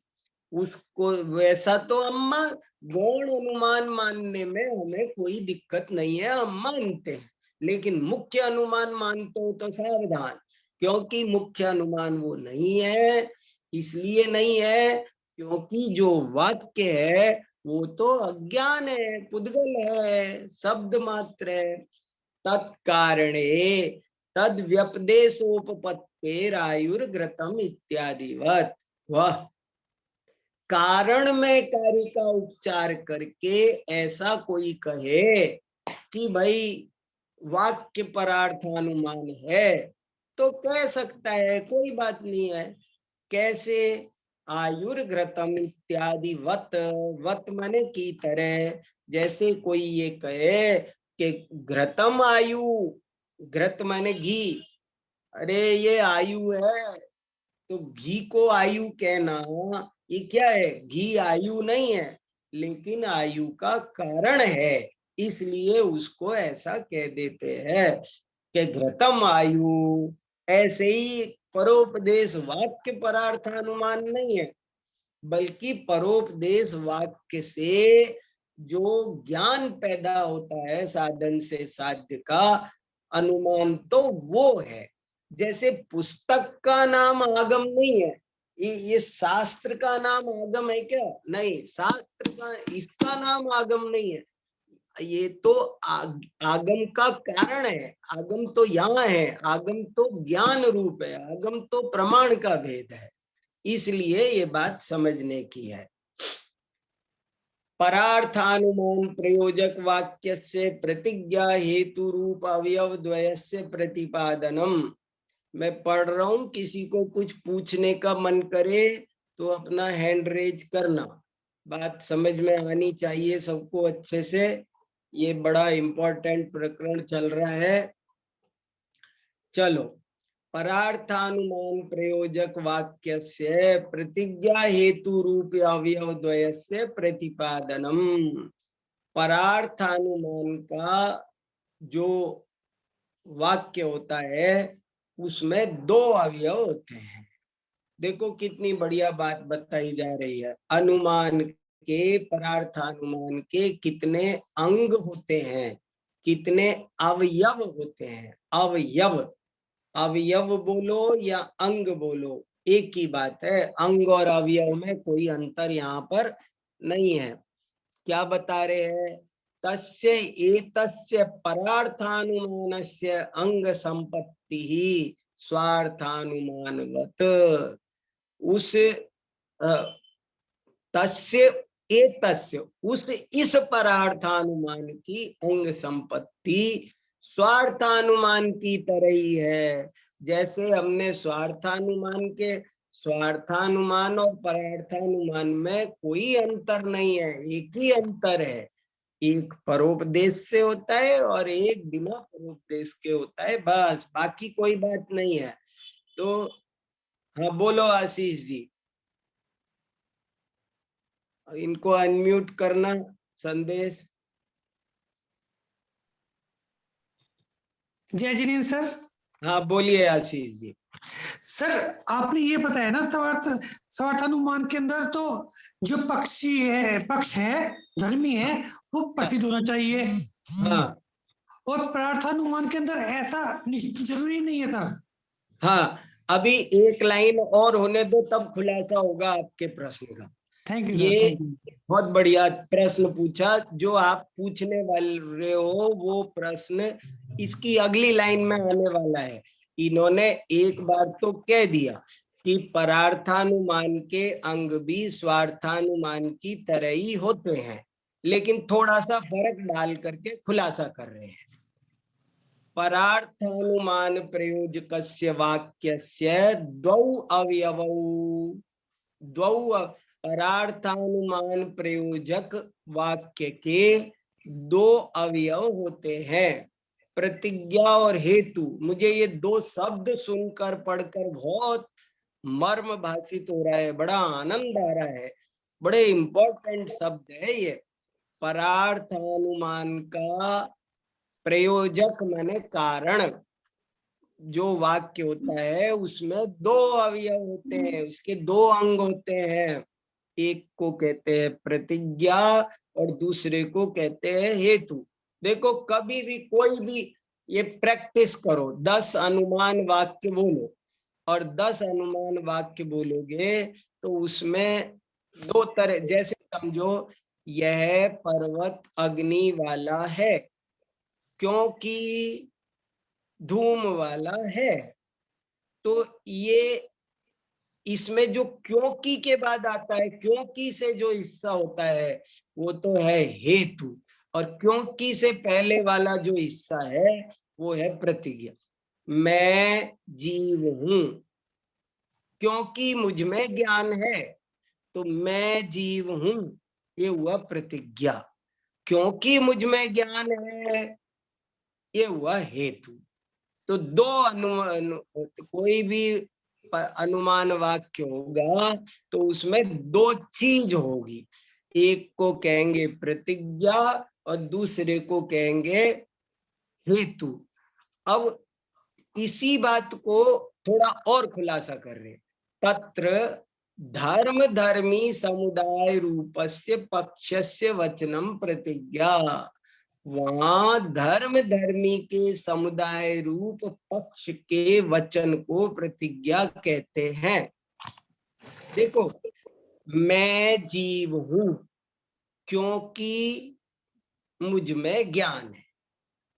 A: उसको वैसा तो अम्मा गौण अनुमान मानने में हमें कोई दिक्कत नहीं है, हम मानते हैं। लेकिन मुख्य अनुमान मानते हो तो सावधान, क्योंकि मुख्य अनुमान वो नहीं है। इसलिए नहीं है क्योंकि जो वाक्य है वो तो अज्ञान है, पुद्गल है, शब्द मात्र है। तत्कारणे तद व्यपदेशोपपत्तेरायुर्घृतम इत्यादिवत। वह कारण में कार्य का उपचार करके ऐसा कोई कहे कि भाई वाक्य परार्थानुमान है, तो कह सकता है, कोई बात नहीं है। कैसे? आयुर्घृतम इत्यादि वत, वत माने की तरह, जैसे कोई ये कहे कि घृतम आयु, घृत माने घी, अरे ये आयु है, तो घी को आयु कहना ये क्या है? घी आयु नहीं है, लेकिन आयु का कारण है। इसलिए उसको ऐसा कह देते हैं कि घृतम आयु। ऐसे ही परोपदेश वाक्य परार्थानुमान नहीं है, बल्कि परोपदेश वाक्य से जो ज्ञान पैदा होता है साधन से साध्य का अनुमान, तो वो है। जैसे पुस्तक का नाम आगम नहीं है, ये शास्त्र का नाम आगम है क्या? नहीं, शास्त्र का इसका नाम आगम नहीं है। ये तो आगम का कारण है। आगम तो यहाँ है, आगम तो ज्ञान रूप है, आगम तो प्रमाण का भेद है। इसलिए ये बात समझने की है। परार्थानुमान प्रयोजक वाक्य से प्रतिज्ञा हेतु रूप अवयव द्वयस्य प्रतिपादनम। मैं पढ़ रहा हूं, किसी को कुछ पूछने का मन करे तो अपना हैंड रेज करना। बात समझ में आनी चाहिए सबको अच्छे से। ये बड़ा इंपॉर्टेंट प्रकरण चल रहा है। चलो, परार्थानुमान प्रयोजक वाक्य से प्रतिज्ञा हेतु रूप अवयव द्वयस्य प्रतिपादनम। परार्थानुमान का जो वाक्य होता है उसमें दो अवयव होते हैं। देखो कितनी बढ़िया बात बताई जा रही है। अनुमान के, परार्थानुमान के कितने अंग होते हैं, कितने अवयव होते हैं। अवयव, अवयव बोलो या अंग बोलो, एक ही बात है। अंग और अवयव में कोई अंतर यहाँ पर नहीं है। क्या बता रहे हैं? तस्य एतस्य परार्थानुमानस्य अंग संपत्ति ही स्वार्थानुमानवत। उस तस्य एतस्य, उस इस परार्थानुमान की अंग संपत्ति स्वार्थानुमान की तरह ही है। जैसे हमने स्वार्थानुमान के, स्वार्थानुमान और परार्थानुमान में कोई अंतर नहीं है, एक ही अंतर है। एक परोपदेश से होता है और एक बिना परोपदेश के होता है, बस, बाकी कोई बात नहीं है। तो हाँ बोलो आशीष जी, इनको अनम्यूट करना संदेश।
B: जय जिनेन्द्र सर।
A: हाँ बोलिए आशीष जी।
B: सर आपने ये बताया ना, स्वार्थानुमान के अंदर तो जो पक्षी है, पक्ष है, धर्मी है, वो प्रसिद्ध होना चाहिए।
A: हाँ
B: और परार्थानुमान के अंदर ऐसा जरूरी नहीं है सर।
A: हाँ, अभी एक लाइन और होने दो, तब खुलासा होगा आपके प्रश्न का।
B: थैंक यू
A: ये
B: सर, थैंक यू।
A: बहुत बढ़िया प्रश्न पूछा। जो आप पूछने वाले हो वो प्रश्न इसकी अगली लाइन में आने वाला है। इन्होंने एक बार तो कह दिया कि परार्थानुमान के अंग भी स्वार्थानुमान की तरह ही होते हैं, लेकिन थोड़ा सा फर्क डाल करके खुलासा कर रहे हैं। परार्थानुमान प्रयोजकस्य वाक्यस्य द्वौ अवयवौ, द्वौ, परार्थानुमान प्रयोजक वाक्य के दो अवयव होते हैं, प्रतिज्ञा और हेतु। मुझे ये दो शब्द सुनकर पढ़कर बहुत मर्म भाषित हो रहा है, बड़ा आनंद आ रहा है। बड़े इंपॉर्टेंट शब्द है ये। परार्थानुमान का प्रयोजक माने कारण, जो वाक्य होता है उसमें दो अवयव होते हैं, उसके दो अंग होते हैं। एक को कहते हैं प्रतिज्ञा और दूसरे को कहते हैं हेतु। देखो कभी भी कोई भी ये प्रैक्टिस करो, 10 अनुमान वाक्य बोलो और 10 अनुमान वाक्य बोलोगे तो उसमें दो तरह, जैसे समझो यह पर्वत अग्नि वाला है क्योंकि धूम वाला है। तो ये इसमें जो क्योंकि के बाद आता है, क्योंकि से जो हिस्सा होता है वो तो है हेतु, और क्योंकि से पहले वाला जो हिस्सा है वो है प्रतिज्ञा। मैं जीव हूं क्योंकि मुझ में ज्ञान है, तो मैं जीव हूं, ये हुआ प्रतिज्ञा। क्योंकि मुझ में ज्ञान है, ये हुआ हेतु। तो दो अनुमान, कोई भी अनुमान वाक्य होगा तो उसमें दो चीज होगी, एक को कहेंगे प्रतिज्ञा और दूसरे को कहेंगे हेतु। अब इसी बात को थोड़ा और खुलासा कर रहे, तत्र धर्म धर्मी समुदाय रूपस्य पक्षस्य वचनम प्रतिज्ञा। वहां धर्म धर्मी के समुदाय रूप पक्ष के वचन को प्रतिज्ञा कहते हैं। देखो, मैं जीव हूं क्योंकि मुझ में ज्ञान है।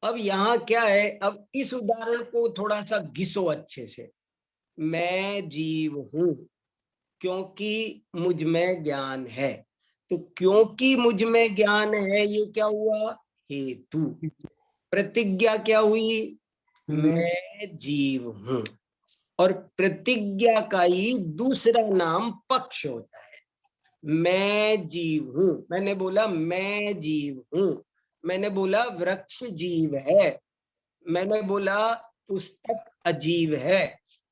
A: अब यहाँ क्या है, अब इस उदाहरण को थोड़ा सा घिसो अच्छे से। मैं जीव हूं क्योंकि मुझ में ज्ञान है, तो क्योंकि मुझ में ज्ञान है ये क्या हुआ, हेतु। प्रतिज्ञा क्या हुई, मैं जीव हूं। और प्रतिज्ञा का ही दूसरा नाम पक्ष होता है। मैं जीव हूं, मैंने बोला मैं जीव हूं, मैंने बोला वृक्ष जीव है, मैंने बोला पुस्तक अजीब है।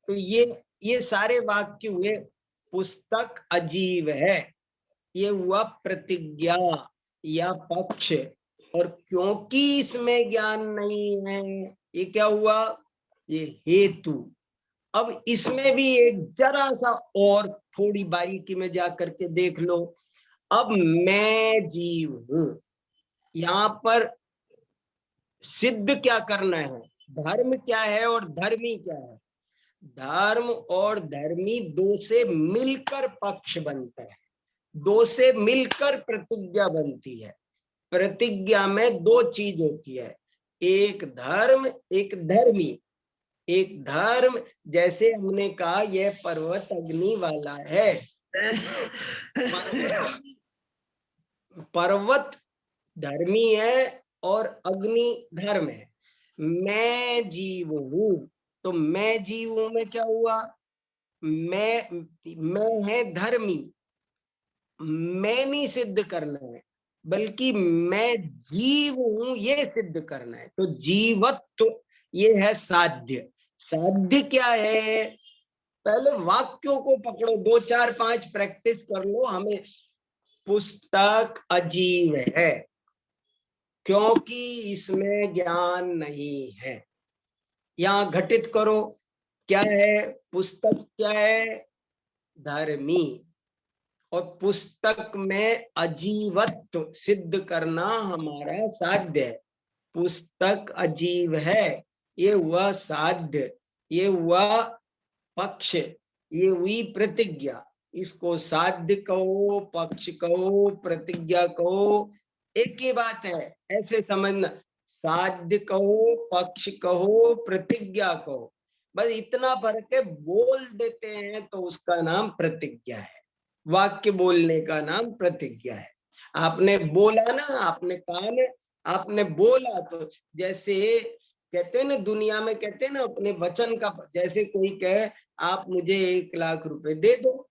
A: तो ये सारे वाक्य हुए पुस्तक अजीब है, ये हुआ प्रतिज्ञा या पक्ष। और क्योंकि इसमें ज्ञान नहीं है, ये क्या हुआ, ये हेतु। अब इसमें भी एक जरा सा और थोड़ी बारीकी में जाकर के देख लो। अब मैं जीव हूं, यहां पर सिद्ध क्या करना है, धर्म क्या है और धर्मी क्या है। धर्म और धर्मी दो से मिलकर पक्ष बनता है, दो से मिलकर प्रतिज्ञा बनती है। प्रतिज्ञा में दो चीज होती है, एक धर्म एक धर्मी। एक धर्म, जैसे हमने कहा यह पर्वत अग्नि वाला है, पर्वत धर्मी है और अग्नि धर्म है। मैं जीव हूं, तो मैं जीव हूं में क्या हुआ, मैं है धर्मी। मैं नहीं सिद्ध करना है, बल्कि मैं जीव हूं ये सिद्ध करना है। तो जीवत्व ये है साध्य। साध्य क्या है, पहले वाक्यों को पकड़ो, 2 4 5 प्रैक्टिस कर लो। हमें पुस्तक अजीब है क्योंकि इसमें ज्ञान नहीं है। यहां घटित करो, क्या है, पुस्तक क्या है, धर्मी। और पुस्तक में अजीवत्व सिद्ध करना हमारा साध्य है। पुस्तक अजीब है, ये हुआ साध्य, ये हुआ पक्ष, ये हुई प्रतिज्ञा। इसको साध्य कहो, पक्ष कहो, प्रतिज्ञा कहो, एक ही बात है, ऐसे समझना। साध्य कहो, पक्ष कहो, प्रतिज्ञा कहो, बस इतना फर्क है। बोल देते हैं तो उसका नाम प्रतिज्ञा है, वाक्य बोलने का नाम प्रतिज्ञा है। आपने बोला ना, आपने कहा ना, आपने बोला, तो जैसे कहते हैं ना, दुनिया में कहते हैं ना अपने वचन का, जैसे कोई कहे आप मुझे 1 लाख रुपए दे दो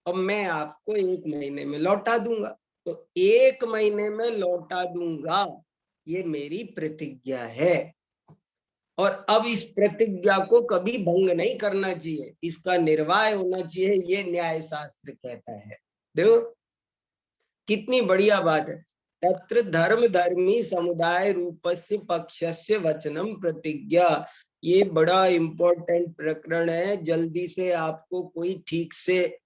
A: और मैं आपको 1 महीने में लौटा दूंगा, तो 1 महीने में लौटा दूंगा, ये मेरी प्रतिज्ञा है। और अब इस प्रतिज्ञा को कभी भंग नहीं करना चाहिए, इसका निर्वाह होना चाहिए, ये न्याय शास्त्र कहता है। देखो कितनी बढ़िया बात है। तत्र धर्म धर्मी समुदाय रूपस्य पक्षस्य वचनम प्रतिज्ञा। ये बड़ा इंपॉर्टेंट प्रकरण है, जल्दी से आपको कोई ठीक से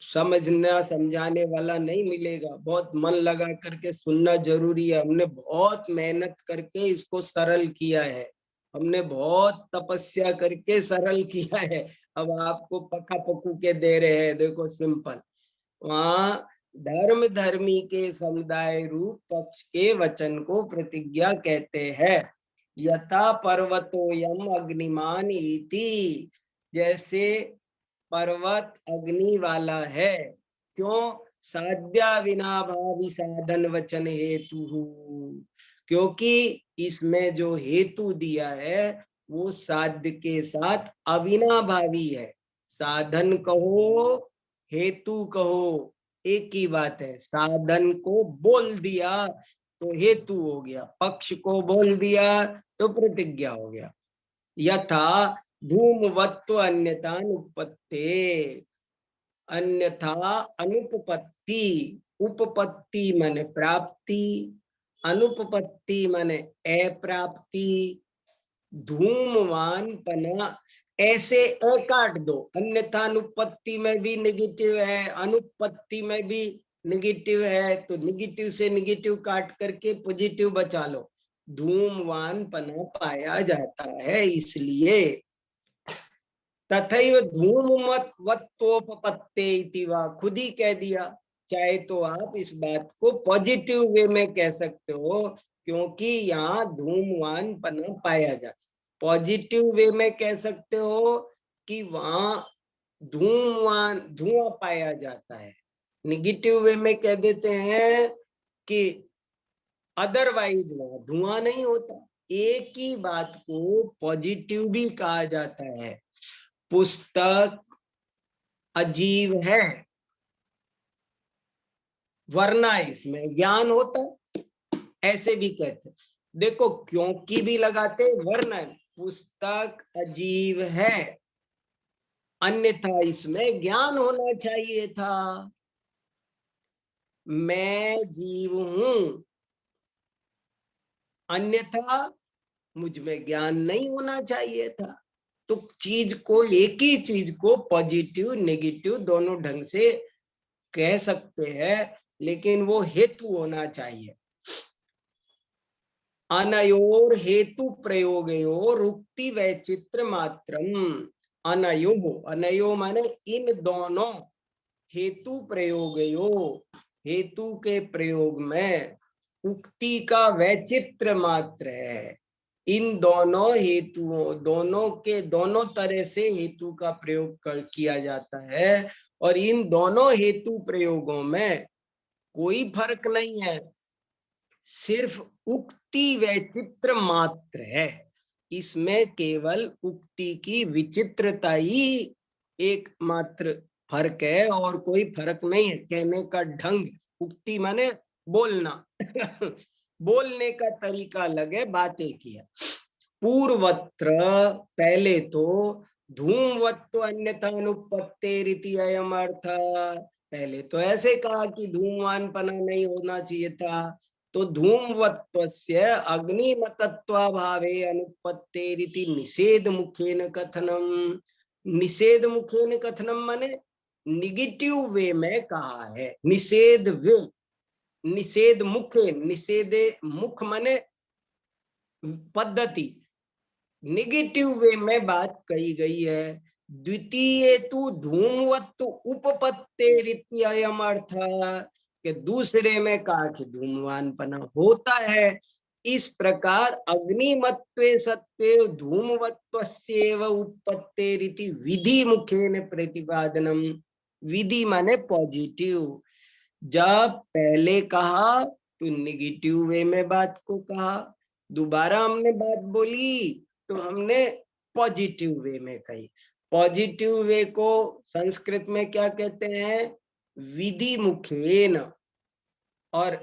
A: समझना समझाने वाला नहीं मिलेगा, बहुत मन लगा करके सुनना जरूरी है। हमने बहुत मेहनत करके इसको सरल किया है, हमने बहुत तपस्या करके सरल किया है, अब आपको पका पकू के दे रहे हैं। देखो सिंपल, वहां धर्म धर्मी के समुदाय रूप पक्ष के वचन को प्रतिज्ञा कहते हैं। यथा पर्वतोयम अग्निमान इति, जैसे पर्वत अग्नि वाला है, क्यों, साध्या विना भावी साधन वचन हेतु, क्योंकि इसमें जो हेतु दिया है वो साध्य के साथ अविनाभावी है। साधन कहो हेतु कहो एक ही बात है। साधन को बोल दिया तो हेतु हो गया, पक्ष को बोल दिया तो प्रतिज्ञा हो गया। यथा धूमवत्व अन्यथा अनुपत्ति, अन्यथा अनुपपत्ति, उपपत्ति माने प्राप्ति, अनुपपत्ति माने अप्राप्ति, धूमवान पना, ऐसे अ काट दो, अन्यथा अनुपत्ति में भी निगेटिव है, अनुपत्ति में भी निगेटिव है, तो निगेटिव से निगेटिव काट करके पॉजिटिव बचा लो। धूमवान पना पाया जाता है, इसलिए तथैव धूमवत्वोपपत्ते इति वा, खुद ही कह दिया। चाहे तो आप इस बात को पॉजिटिव वे में कह सकते हो, क्योंकि यहाँ धूमवान पना पाया जाता। पॉजिटिव वे में कह सकते हो कि वहां धूमवान धुआं पाया जाता है। निगेटिव वे में कह देते हैं कि अदरवाइज वहां धुआं नहीं होता। एक ही बात को पॉजिटिव भी कहा जाता है। पुस्तक अजीब है, वरना इसमें ज्ञान होता, ऐसे भी कहते। देखो क्योंकि भी लगाते, वरना पुस्तक अजीब है, अन्यथा इसमें ज्ञान होना चाहिए था। मैं जीव हूं, अन्यथा मुझ में ज्ञान नहीं होना चाहिए था। तो चीज को, एक ही चीज को पॉजिटिव नेगेटिव दोनों ढंग से कह सकते हैं, लेकिन वो हेतु होना चाहिए। अनयोर हेतु प्रयोगयोर उक्ति वैचित्र मात्रम। अनयो, अनयो माने इन दोनों, हेतु प्रयोगयो, हेतु के प्रयोग में उक्ति का वैचित्र मात्र है। इन दोनों हेतुओं, दोनों के दोनों तरह से हेतु का प्रयोग किया जाता है, और इन दोनों हेतु प्रयोगों में कोई फर्क नहीं है, सिर्फ उक्ति वैचित्र मात्र है। इसमें केवल उक्ति की विचित्रता ही एक मात्र फर्क है, और कोई फर्क नहीं है। कहने का ढंग, उक्ति माने बोलना बोलने का तरीका अलग है, बातें किया। पूर्वत्र, पहले तो धूमवत्व अन्यथा अनुपत्तेरिति अयम अर्थ, पहले तो ऐसे कहा कि धूमवानपना नहीं होना चाहिए था। तो धूमवत्वस्य अग्निमतत्वाभावे अनुपत्तेरिति निषेध मुखेन कथनम। निषेध मुखेन कथनम माने निगेटिव वे में कहा है। निषेध वे, निषेध मुखे, निषेध मुख माने पद्धति, निगेटिव वे में बात कही गई है। द्वितीय तो धूमवत्व उपपत्तेरिति अयम अर्थ, के दूसरे में कहा कि धूमवानपना होता है। इस प्रकार अग्निमत्वे सत्य धूमवत्वस्यैव उपपत्तेरिति विधि मुखेन प्रतिपादनम। विधि माने पॉजिटिव। जब पहले कहा तो निगेटिव वे में बात को कहा, दोबारा हमने बात बोली तो हमने पॉजिटिव वे में कही। पॉजिटिव वे को संस्कृत में क्या कहते हैं? विधि मुखेन, और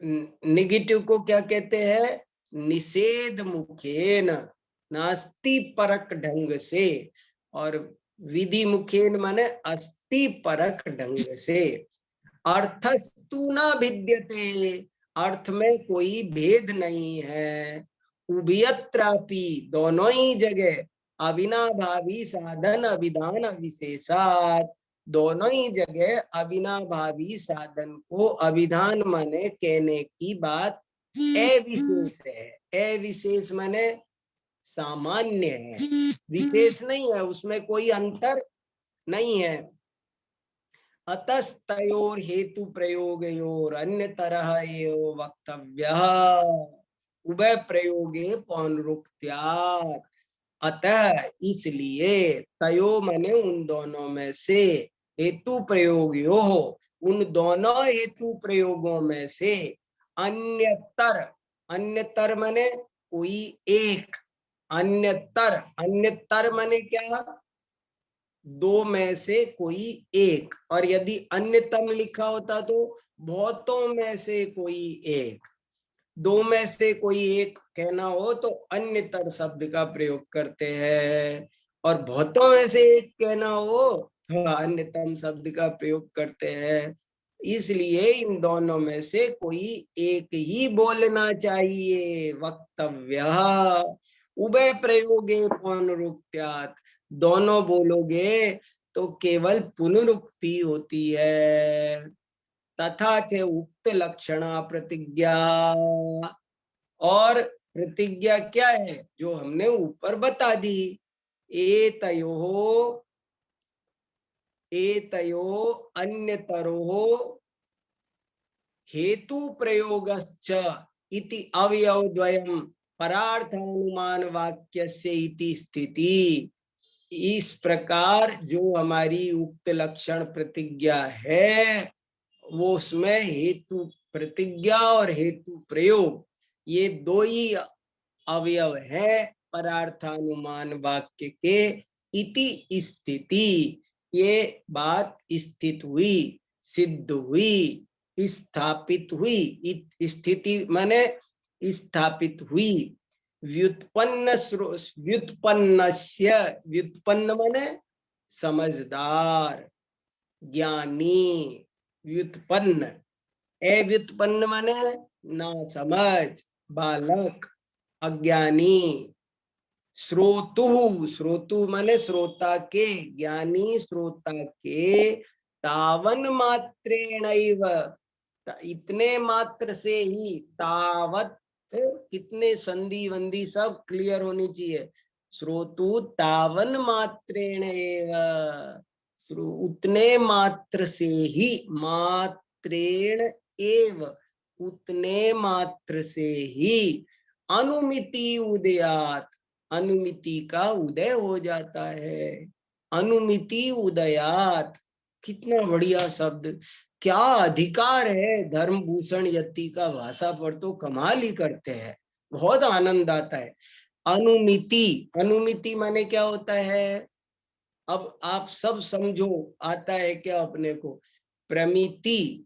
A: निगेटिव को क्या कहते हैं? निषेध मुखेन, नास्ति परक ढंग से। और विधि मुखेन माने अस्ति परक ढंग से। अर्थस्तु न भिद्यते, अर्थ में कोई भेद नहीं है। उभयत्रापि, दोनों ही जगह, अविनाभावी साधन अभिधान विशेषात, दोनों ही जगह अविनाभावी साधन को अभिधान माने कहने की बात अविशेष है। अविशेष माने सामान्य है, विशेष नहीं है, उसमें कोई अंतर नहीं है। अतस्तयोर हेतु प्रयोगयोर अन्य तरह एव वक्तव्यः, उभय प्रयोगे पौनरुक्त्यात्। अतः इसलिए तयो माने उन दोनों में से, हेतु प्रयोगयो, उन दोनों हेतु प्रयोगों में से, अन्यतर, अन्यतर माने कोई एक, अन्यतर, अन्यतर माने क्या? दो में से कोई एक। और यदि अन्यतम लिखा होता तो बहुतों में से कोई एक। दो में से कोई एक कहना हो तो अन्यतर शब्द का प्रयोग करते हैं, और बहुतों में से एक कहना हो तो अन्यतम शब्द का प्रयोग करते हैं। इसलिए इन दोनों में से कोई एक ही बोलना चाहिए। वक्तव्य उभय प्रयोगे पुनरुक्त्यात्, दोनों बोलोगे तो केवल पुनरुक्ति होती है। तथा च उक्त लक्षणा प्रतिज्ञा, और प्रतिज्ञा क्या है जो हमने ऊपर बता दी। एतयोः अन्यतरो हेतु प्रयोगश्च इति अवयवद्वयम् परार्थानुमान वाक्यस्य इति स्थिति। इस प्रकार जो हमारी उक्त लक्षण प्रतिज्ञा है वो उसमें हेतु प्रतिज्ञा और हेतु प्रयोग ये दो ही अवयव है परार्थानुमान वाक्य के। इति स्थिति, ये बात स्थित हुई, सिद्ध हुई, स्थापित हुई। स्थिति माने स्थापित हुई। व्युत्पन्नस्य, व्युत्पन्न माने समझदार, ज्ञानी। व्युत्पन्न, अव्युत्पन्न माने ना समझ, बालक, अज्ञानी। श्रोतु, श्रोतु माने श्रोता के, ज्ञानी श्रोता के। तावन मात्रेणैव, इतने मात्र से ही। तावत, कितने संधि वंदी सब क्लियर होनी चाहिए। श्रोतु तावन मात्रेणैव, उतने मात्र से ही। मात्रेण एव, उतने मात्र से ही। अनुमिति उदयात, अनुमिति का उदय हो जाता है। अनुमिति उदयात, कितना बढ़िया शब्द, क्या अधिकार है धर्मभूषण यति का। भाषा पर तो कमाल ही करते हैं, बहुत आनंद आता है। अनुमिति, अनुमिति माने क्या होता है, अब आप सब समझो। आता है क्या अपने को। प्रमिति,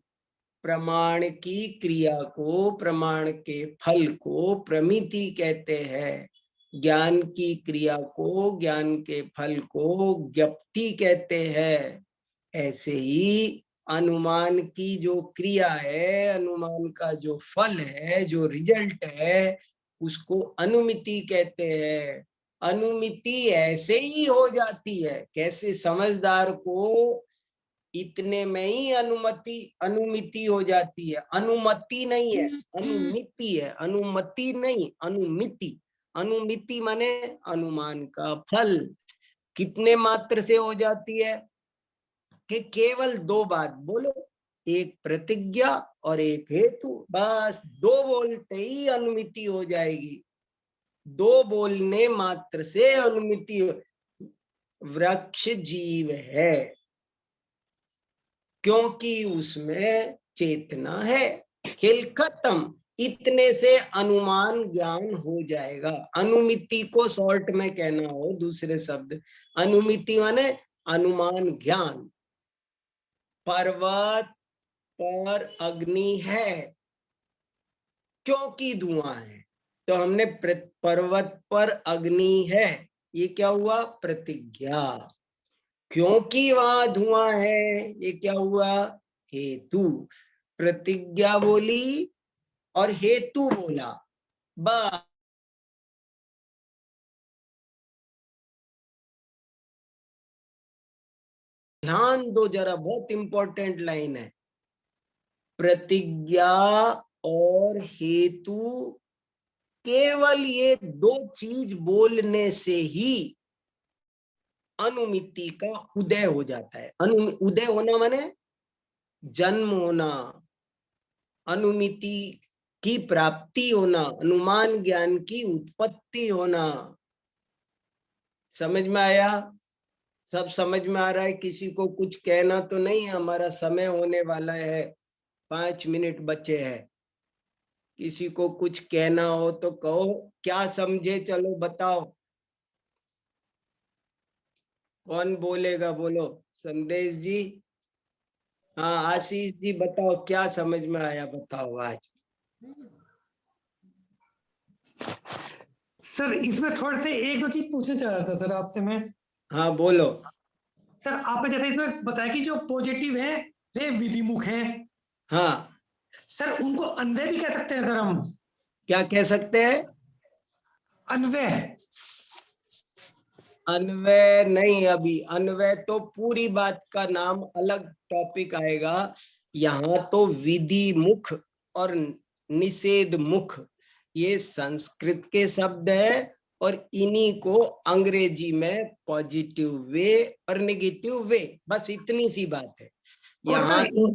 A: प्रमाण की क्रिया को, प्रमाण के फल को प्रमिति कहते हैं। ज्ञान की क्रिया को, ज्ञान के फल को ज्ञप्ति कहते हैं। ऐसे ही अनुमान की जो क्रिया है, अनुमान का जो फल है, जो रिजल्ट है, उसको अनुमिति कहते हैं। अनुमिति ऐसे ही हो जाती है, कैसे समझदार को इतने में ही अनुमिति हो जाती है। अनुमति नहीं है, अनुमिति है। अनुमति नहीं, अनुमिति। अनुमिति माने अनुमान का फल। कितने मात्र से हो जाती है कि केवल दो बात बोलो, एक प्रतिज्ञा और एक हेतु, बस दो बोलते ही अनुमिति हो जाएगी। दो बोलने मात्र से अनुमिति। वृक्ष जीव है क्योंकि उसमें चेतना है। खेल खत्म, इतने से अनुमान ज्ञान हो जाएगा। अनुमिति को शॉर्ट में कहना हो दूसरे शब्द, अनुमिति माने अनुमान ज्ञान। पर्वत पर अग्नि है क्योंकि धुआं है, तो हमने पर्वत पर अग्नि है, ये क्या हुआ, प्रतिज्ञा। क्योंकि वहां धुआं है, ये क्या हुआ, हेतु। प्रतिज्ञा बोली और हेतु बोला, बस। ध्यान दो जरा, बहुत इंपॉर्टेंट लाइन है। प्रतिज्ञा और हेतु, केवल ये दो चीज बोलने से ही अनुमिति का उदय हो जाता है। उदय होना माने जन्म होना, अनुमिति की प्राप्ति होना, अनुमान ज्ञान की उत्पत्ति होना। समझ में आया? सब समझ में आ रहा है? किसी को कुछ कहना तो नहीं? हमारा समय होने वाला है, 5 मिनट बचे हैं। किसी को कुछ कहना हो तो कहो, क्या समझे, चलो बताओ। कौन बोलेगा, बोलो। संदेश जी, हाँ आशीष जी, बताओ क्या समझ में आया, बताओ आज।
B: सर इसमें थोड़े से एक दो चीज पूछना चाह रहा था सर आपसे मैं।
A: हाँ बोलो।
B: सर आपने जैसे इसमें बताया कि जो पॉजिटिव है वे विधिमुख है,
A: हाँ,
B: सर उनको अन्वय भी कह सकते हैं सर हम?
A: क्या कह सकते हैं?
B: अन्वय।
A: अन्वय नहीं, अभी अन्वय तो पूरी बात का नाम, अलग टॉपिक आएगा। यहाँ तो विधि मुख और निषेध मुख, ये संस्कृत के शब्द है, और इन्हीं को अंग्रेजी में पॉजिटिव वे और नेगेटिव वे, बस इतनी सी बात है।
B: और
A: यहाँ
B: सर
A: तो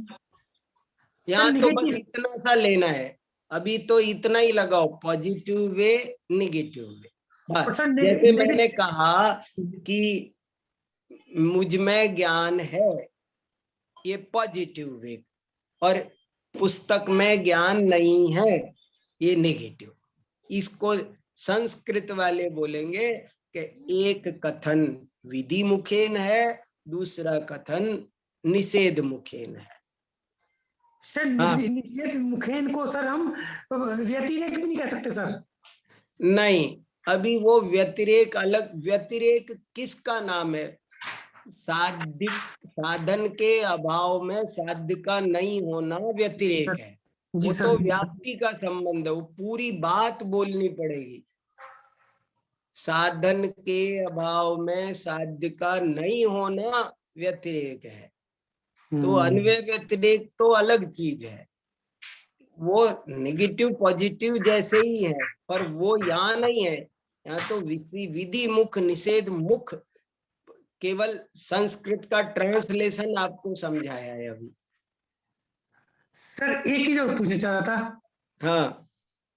A: यहाँ तो बस
B: नेगेटिव,
A: इतना सा लेना है, अभी तो इतना ही लगाओ, पॉजिटिव वे नेगेटिव वे,
B: और
A: बस।
B: सर
A: जैसे मैंने
B: नेगेटिव,
A: कहा कि मुझ में ज्ञान है, ये पॉजिटिव वे, और पुस्तक में ज्ञान नहीं है, ये नेगेटिव। इसको संस्कृत वाले बोलेंगे कि एक कथन विधि मुखेन है, दूसरा कथन निषेध मुखेन है।
B: सर
A: हाँ,
B: निषेध मुखेन को सर हम व्यतिरेक भी नहीं कह सकते सर?
A: नहीं, अभी वो व्यतिरेक अलग, व्यतिरेक किसका नाम है? साधिक, साधन के अभाव में साध्य का नहीं होना व्यतिरेक है।
B: जी
A: वो
B: सर,
A: तो
B: जी सर।
A: व्याप्ति का संबंध है, वो पूरी बात बोलनी पड़ेगी। साधन के अभाव में साध्य का नहीं होना व्यतिरेक है। तो अन्वय व्यतिरेक तो अलग चीज है, वो नेगेटिव पॉजिटिव जैसे ही है, पर वो यहाँ नहीं है। यहाँ तो विधि मुख निषेध मुख, केवल संस्कृत का ट्रांसलेशन आपको समझाया है अभी।
B: सर एक चीज और पूछना चाह रहा था
A: हाँ,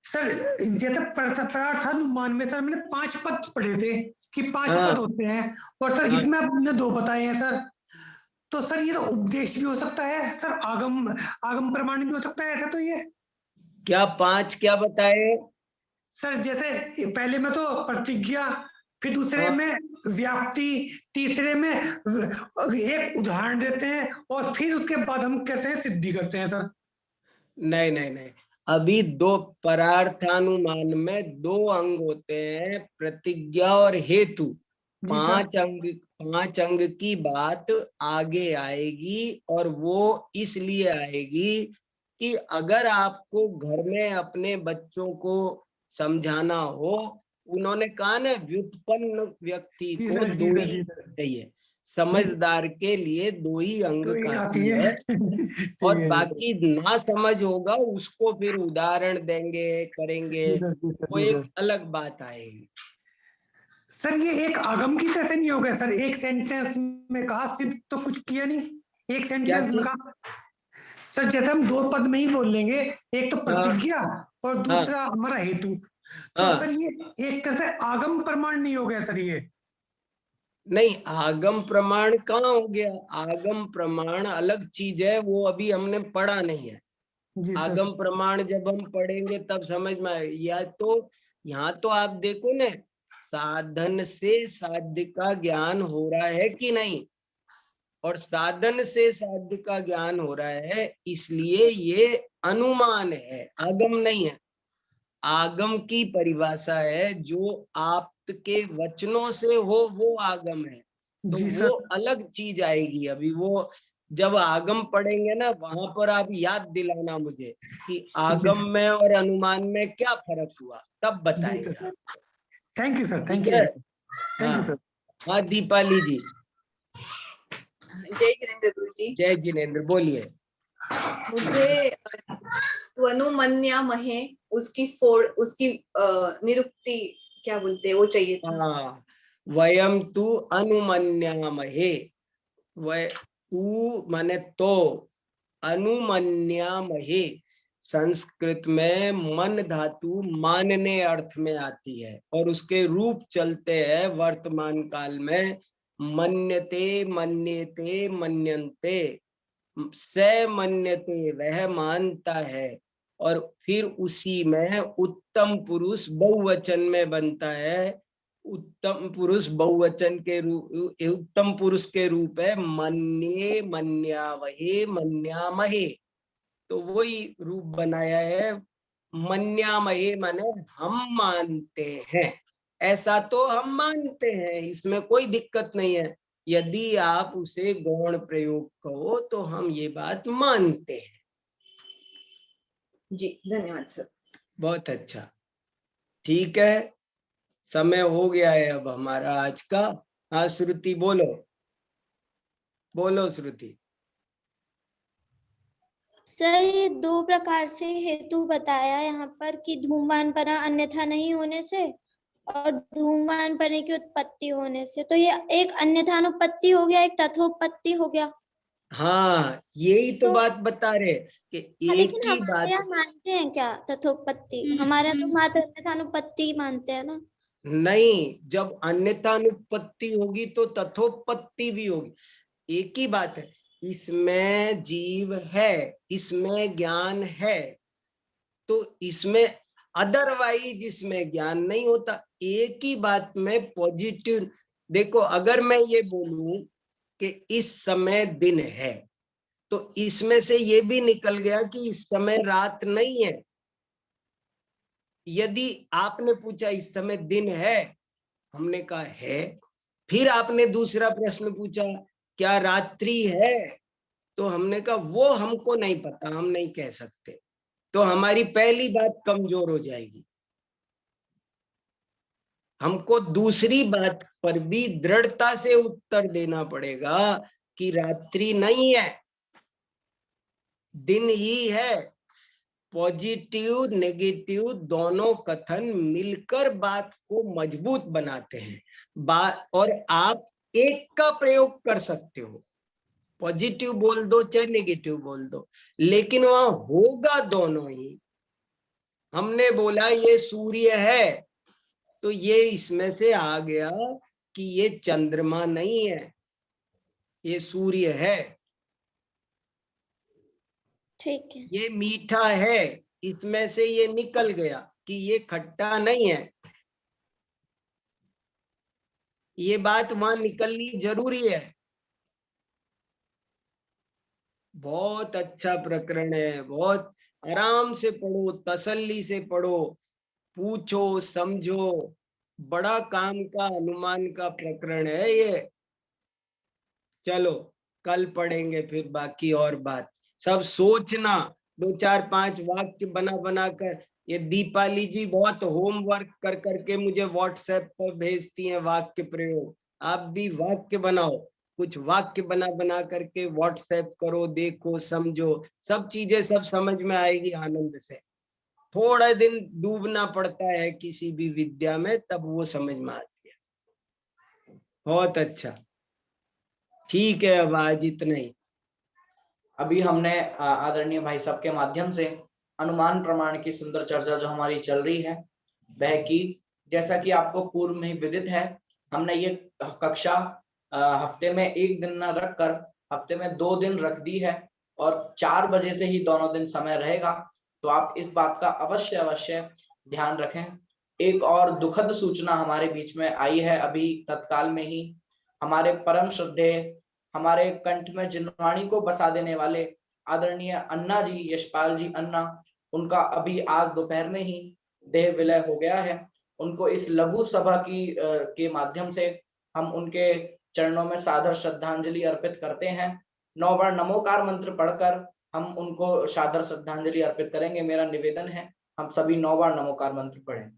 B: सर, जैसे परार्थानुमान में सर मैंने 5 पद पढ़े थे कि 5
A: हाँ,
B: पद होते हैं, और सर
A: हाँ।
B: इसमें आपने 2 बताए हैं सर। तो सर ये तो उपदेश भी हो सकता है सर, आगम आगम प्रमाण भी हो सकता है ऐसा, तो ये
A: क्या 5 क्या बताए?
B: सर जैसे पहले में तो प्रतिज्ञा, फिर दूसरे
A: हाँ,
B: में व्याप्ति, तीसरे में एक उदाहरण देते हैं, और फिर उसके बाद हम कहते हैं सिद्धि करते हैं सर।
A: नहीं नहीं नहीं, अभी दो परार्थानुमान में 2 अंग होते हैं, प्रतिज्ञा और हेतु।
B: जी सर।
A: 5 अंग की बात आगे आएगी, और वो इसलिए आएगी कि अगर आपको घर में अपने बच्चों को समझाना हो, उन्होंने कहा ना, व्युत्पन्न व्यक्ति
B: जी
A: को
B: सर, जी
A: 2
B: सर,
A: ही
B: जी सर।
A: अंग चाहिए,
B: जी,
A: समझदार के लिए 2 ही अंग
B: तो ये काफी
A: काफी
B: है।
A: है।
B: ठीक
A: और
B: है जी सर।
A: बाकी ना समझ होगा उसको फिर उदाहरण देंगे, करेंगे,
B: जी सर, जी सर,
A: वो
B: जी
A: एक
B: सर।
A: अलग बात आएगी।
B: सर ये एक आगम की तरह से नहीं हो गया सर, एक सेंटेंस में कहा सिर्फ तो कुछ किया नहीं, एक
A: क्या
B: सेंटेंस में
A: चीज?
B: कहा। सर जैसे हम 2 पद में ही बोल लेंगे, एक तो
A: हाँ,
B: प्रतिज्ञा और
A: हाँ,
B: दूसरा हमारा हेतु, तो सर
A: हाँ।
B: ये एक तरह से आगम प्रमाण नहीं हो गया सर ये?
A: नहीं, आगम प्रमाण कहाँ हो गया? आगम प्रमाण अलग चीज है, वो अभी हमने पढ़ा नहीं है।
B: जी सर।
A: आगम प्रमाण जब हम पढ़ेंगे तब समझ में आए। या तो यहाँ तो आप देखो ना, साधन से साध्य का ज्ञान हो रहा है कि नहीं, और साधन से साध्य का ज्ञान हो रहा है, इसलिए ये अनुमान है, आगम नहीं है। आगम की परिभाषा है जो आपके वचनों से हो, वो आगम है। तो
B: जी
A: वो
B: सर।
A: अलग चीज आएगी। अभी वो जब आगम पढ़ेंगे ना, वहां पर आप याद दिलाना मुझे कि
B: जी
A: आगम
B: सर,
A: में और अनुमान में क्या फर्क हुआ, तब
B: जी
A: बताएंगे
B: सर।
A: आपको।
B: थैंक यू सर,
A: ठीक
B: थैंक
A: है।
B: यू। थैंक यू
A: हाँ,
B: सर।
A: हाँ, दीपाली जी।
C: जय जिनेन्द्र गुरु जी।
A: जय जिनेन्द्र, बोलिए।
C: मुझे अनुमन्यामहे उसकी निरुक्ति क्या बोलते हैं वो चाहिए था।
A: हाँ, वयम तु अनुमन्यामहे, वह तू माने तो, अनुमन्यामहे संस्कृत में मन धातु मानने अर्थ में आती है, और उसके रूप चलते हैं वर्तमान काल में, मन्यते, मन्यते, मन्यन्ते, स मन्यते वह मानता है, और फिर उसी में उत्तम पुरुष बहुवचन में बनता है। उत्तम पुरुष बहुवचन के रूप, उत्तम पुरुष के रूप है मन्ये, मन्यावहे, मन्यामहे। तो वही रूप बनाया है, मन्यामहे माने हम मानते हैं। ऐसा तो हम मानते हैं, इसमें कोई दिक्कत नहीं है। यदि आप उसे गौण प्रयोग कहो तो हम ये बात मानते हैं।
C: जी धन्यवाद सर।
A: बहुत अच्छा, ठीक है, समय हो गया है अब हमारा आज का। हाँ श्रुति बोलो, बोलो श्रुति।
D: सर ये दो प्रकार से हेतु बताया यहाँ पर कि धूमपान पना अन्यथा नहीं होने से और धूमपान पने की उत्पत्ति होने से, तो ये एक अन्यथा अनुपत्ति हो गया, एक तथोपत्ति हो गया।
A: हाँ यही तो
D: तो
A: बात बता रहे कि एक
D: लेकिन
A: ही
D: हमारे
A: बात।
D: यहाँ मानते हैं क्या तथोपत्ति? हमारे यहाँ तो मात्र अन्यथा अनुपत्ति मानते हैं ना।
A: नहीं, जब अन्यथानुपत्ति होगी तो तथोपत्ति भी होगी, एक ही बात है। इसमें जीव है, इसमें ज्ञान है, तो इसमें अदरवाइज इसमें ज्ञान नहीं होता। एक ही बात में पॉजिटिव। देखो अगर मैं ये बोलूं कि इस समय दिन है, तो इसमें से ये भी निकल गया कि इस समय रात नहीं है। यदि आपने पूछा इस समय दिन है, हमने कहा है, फिर आपने दूसरा प्रश्न पूछा क्या रात्रि है, तो हमने कहा वो हमको नहीं पता, हम नहीं कह सकते, तो हमारी पहली बात कमजोर हो जाएगी। हमको दूसरी बात पर भी दृढ़ता से उत्तर देना पड़ेगा कि रात्रि नहीं है, दिन ही है। पॉजिटिव नेगेटिव दोनों कथन मिलकर बात को मजबूत बनाते हैं। बात और आप एक का प्रयोग कर सकते हो, पॉजिटिव बोल दो चाहे नेगेटिव बोल दो, लेकिन वहां होगा दोनों ही। हमने बोला ये सूर्य है, तो ये इसमें से आ गया कि ये चंद्रमा नहीं है, ये सूर्य है।
D: ठीक है।
A: ये मीठा है, इसमें से ये निकल गया कि ये खट्टा नहीं है। ये बात वहां निकलनी जरूरी है। बहुत अच्छा प्रकरण है, बहुत आराम से पढ़ो, तसल्ली से पढ़ो, पूछो समझो। बड़ा काम का अनुमान का प्रकरण है ये। चलो कल पढ़ेंगे फिर बाकी और बात। सब सोचना, 2 4 5 वाक्य बना बना कर। ये दीपाली जी बहुत होमवर्क कर करके मुझे व्हाट्सएप पर भेजती हैं वाक्य प्रयोग। आप भी वाक्य बनाओ, कुछ वाक्य बना बना करके व्हाट्सएप करो, देखो समझो, सब चीजें सब समझ में आएगी आनंद से। थोड़ा दिन डूबना पड़ता है किसी भी विद्या में, तब वो समझ में आती है। बहुत अच्छा, ठीक है, अब आज इतना ही।
E: अभी हमने आदरणीय भाई साहब के माध्यम से अनुमान प्रमाण की सुंदर चर्चा जो हमारी चल रही है वह की। जैसा कि आपको पूर्व में ही विदित है, हमने ये कक्षा हफ्ते में एक दिन न रखकर हफ्ते में 2 दिन रख दी है और 4 बजे से ही दोनों दिन समय रहेगा। तो आप इस बात का अवश्य अवश्य ध्यान रखें। एक और दुखद सूचना हमारे बीच में आई है अभी तत्काल में ही। हमारे परम श्रद्धेय, हमारे कंठ में जिनवाणी को बसा देने वाले आदरणीय अन्ना जी, यशपाल जी अन्ना, उनका अभी आज दोपहर में ही देह विलय हो गया है। उनको इस लघु सभा की के माध्यम से हम उनके चरणों में सादर श्रद्धांजलि अर्पित करते हैं। 9 बार नमोकार मंत्र पढ़कर हम उनको सादर श्रद्धांजलि अर्पित करेंगे। मेरा निवेदन है हम सभी 9 बार नमोकार मंत्र पढ़ें।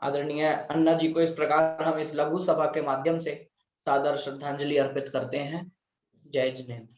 E: आदरणीय अन्ना जी को इस प्रकार हम इस लघु सभा के माध्यम से सादर श्रद्धांजलि अर्पित करते हैं। जय जिनेंद्र।